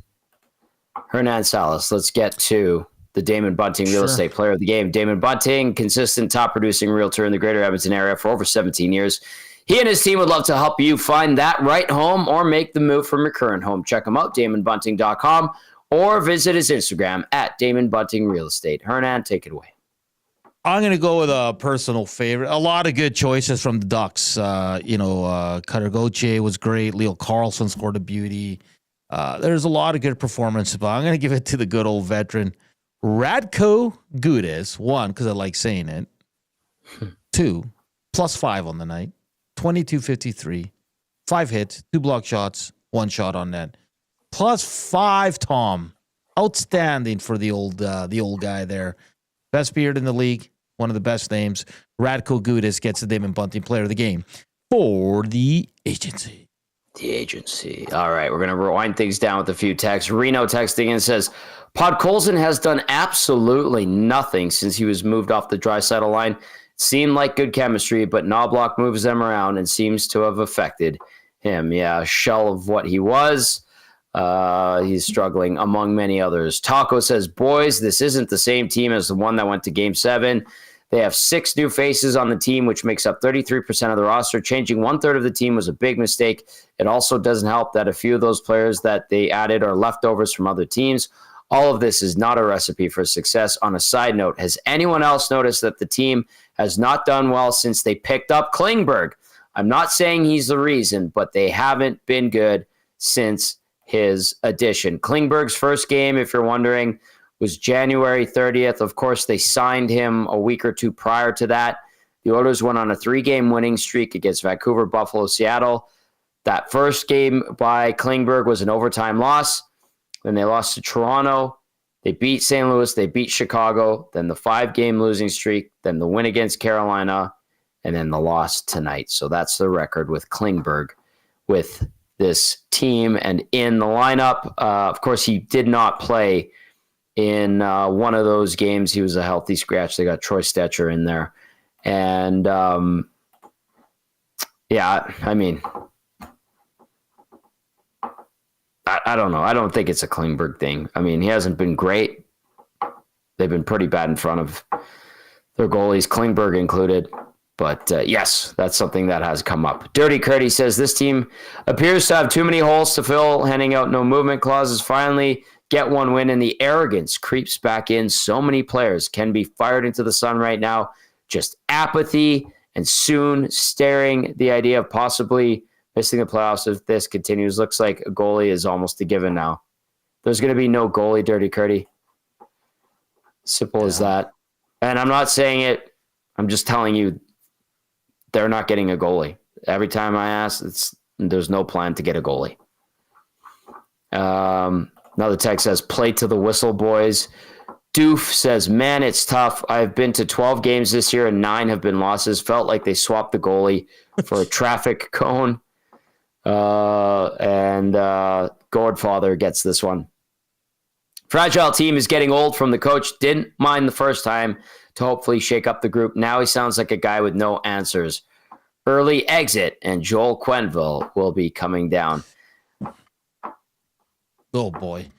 Hernan, Salas, let's get to the Damon Bunting Real Estate Player of the Game. Damon Bunting, consistent top-producing realtor in the greater Edmonton area for over 17 years. He and his team would love to help you find that right home or make the move from your current home. Check him out, DamonBunting.com, or visit his Instagram at Damon Bunting Real Estate. Hernan, take it away. I'm going to go with a personal favorite. A lot of good choices from the Ducks. Cutter Gauthier was great. Leo Carlson scored a beauty. There's a lot of good performances, but I'm going to give it to the good old veteran, Radko Gudas. 1, because I like saying it. 2, +5 on the night. 22.53. 5 hits, 2 block shots, 1 shot on net. +5, Tom. Outstanding for the old guy there. Best beard in the league, one of the best names. Radko Gudas gets the Damon Bunting Player of the Game for the agency. The agency. All right, we're going to rewind things down with a few texts. Reno texting in says, Podkolzin has done absolutely nothing since he was moved off the Draisaitl line. Seemed like good chemistry, but Knoblauch moves them around and seems to have affected him. Yeah, a shell of what he was. He's struggling among many others. Taco says, boys, this isn't the same team as the one that went to Game 7. They have 6 new faces on the team, which makes up 33% of the roster. Changing 1/3 of the team was a big mistake. It also doesn't help that a few of those players that they added are leftovers from other teams. All of this is not a recipe for success. On a side note, has anyone else noticed that the team has not done well since they picked up Klingberg? I'm not saying he's the reason, but they haven't been good since his addition. Klingberg's first game, if you're wondering, was January 30th. Of course, they signed him a week or 2 prior to that. The Oilers went on a 3-game winning streak against Vancouver, Buffalo, Seattle. That first game by Klingberg was an overtime loss. Then they lost to Toronto. They beat St. Louis. They beat Chicago. Then the 5-game losing streak. Then the win against Carolina. And then the loss tonight. So that's the record with Klingberg with this team and in the lineup. Of course, he did not play in one of those games. He was a healthy scratch. They got Troy Stetcher in there. And, I mean, I don't know. I don't think it's a Klingberg thing. I mean, he hasn't been great. They've been pretty bad in front of their goalies, Klingberg included. But, yes, that's something that has come up. Dirty Curdy says, this team appears to have too many holes to fill, handing out no movement clauses. Finally, get one win, and the arrogance creeps back in. So many players can be fired into the sun right now. Just apathy, and soon staring the idea of possibly missing the playoffs if this continues. Looks like a goalie is almost a given now. There's going to be no goalie, Dirty Curdy. Simple as that. And I'm not saying it. I'm just telling you they're not getting a goalie. Every time I ask, there's no plan to get a goalie. Another text says, play to the whistle, boys. Doof says, man, it's tough. I've been to 12 games this year and 9 have been losses. Felt like they swapped the goalie for a traffic cone. And Godfather gets this one. Fragile team is getting old from the coach. Didn't mind the first time to hopefully shake up the group. Now he sounds like a guy with no answers. Early exit, and Joel Quenneville will be coming down. Oh, boy.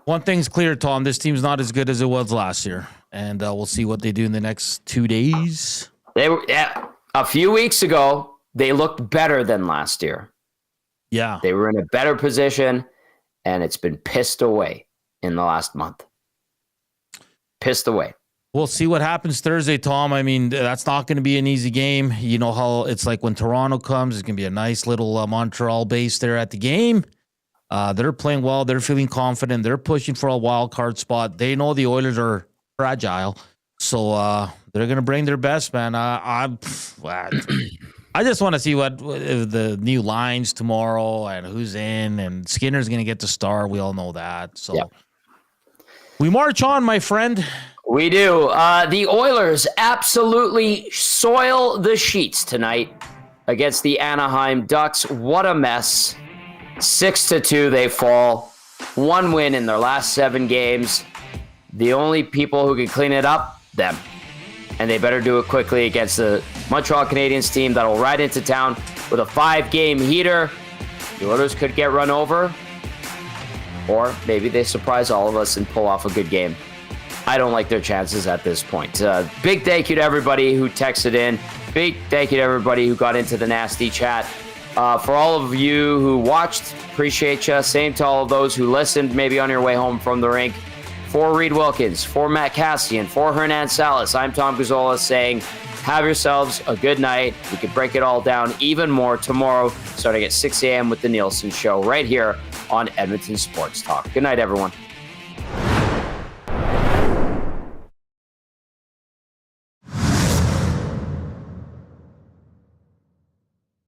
One thing's clear, Tom. This team's not as good as it was last year. And we'll see what they do in the next 2 days. They were a few weeks ago, they looked better than last year. Yeah. They were in a better position, and it's been pissed away in the last month. Pissed away. We'll see what happens Thursday, Tom. I mean, that's not going to be an easy game. You know how it's like when Toronto comes, it's going to be a nice little Montreal base there at the game. They're playing well. They're feeling confident. They're pushing for a wild card spot. They know the Oilers are fragile. So they're going to bring their best, man. I just want to see what the new lines tomorrow and who's in. And Skinner's going to get the star. We all know that. So we march on, my friend. We do. The Oilers absolutely soil the sheets tonight against the Anaheim Ducks. What a mess. 6-2 they fall. 1 win in their last 7 games. The only people who can clean it up, them. And they better do it quickly against the Montreal Canadiens team that'll ride into town with a 5-game heater. The Oilers could get run over. Or maybe they surprise all of us and pull off a good game. I don't like their chances at this point. Big thank you to everybody who texted in. Big thank you to everybody who got into the nasty chat. For all of you who watched, appreciate you. Same to all of those who listened, maybe on your way home from the rink. For Reid Wilkins, for Matt Kassian, for Hernan Salas, I'm Tom Gazzola saying, have yourselves a good night. We could break it all down even more tomorrow, starting at 6 a.m. with the Nielsen Show right here on Edmonton Sports Talk. Good night, everyone.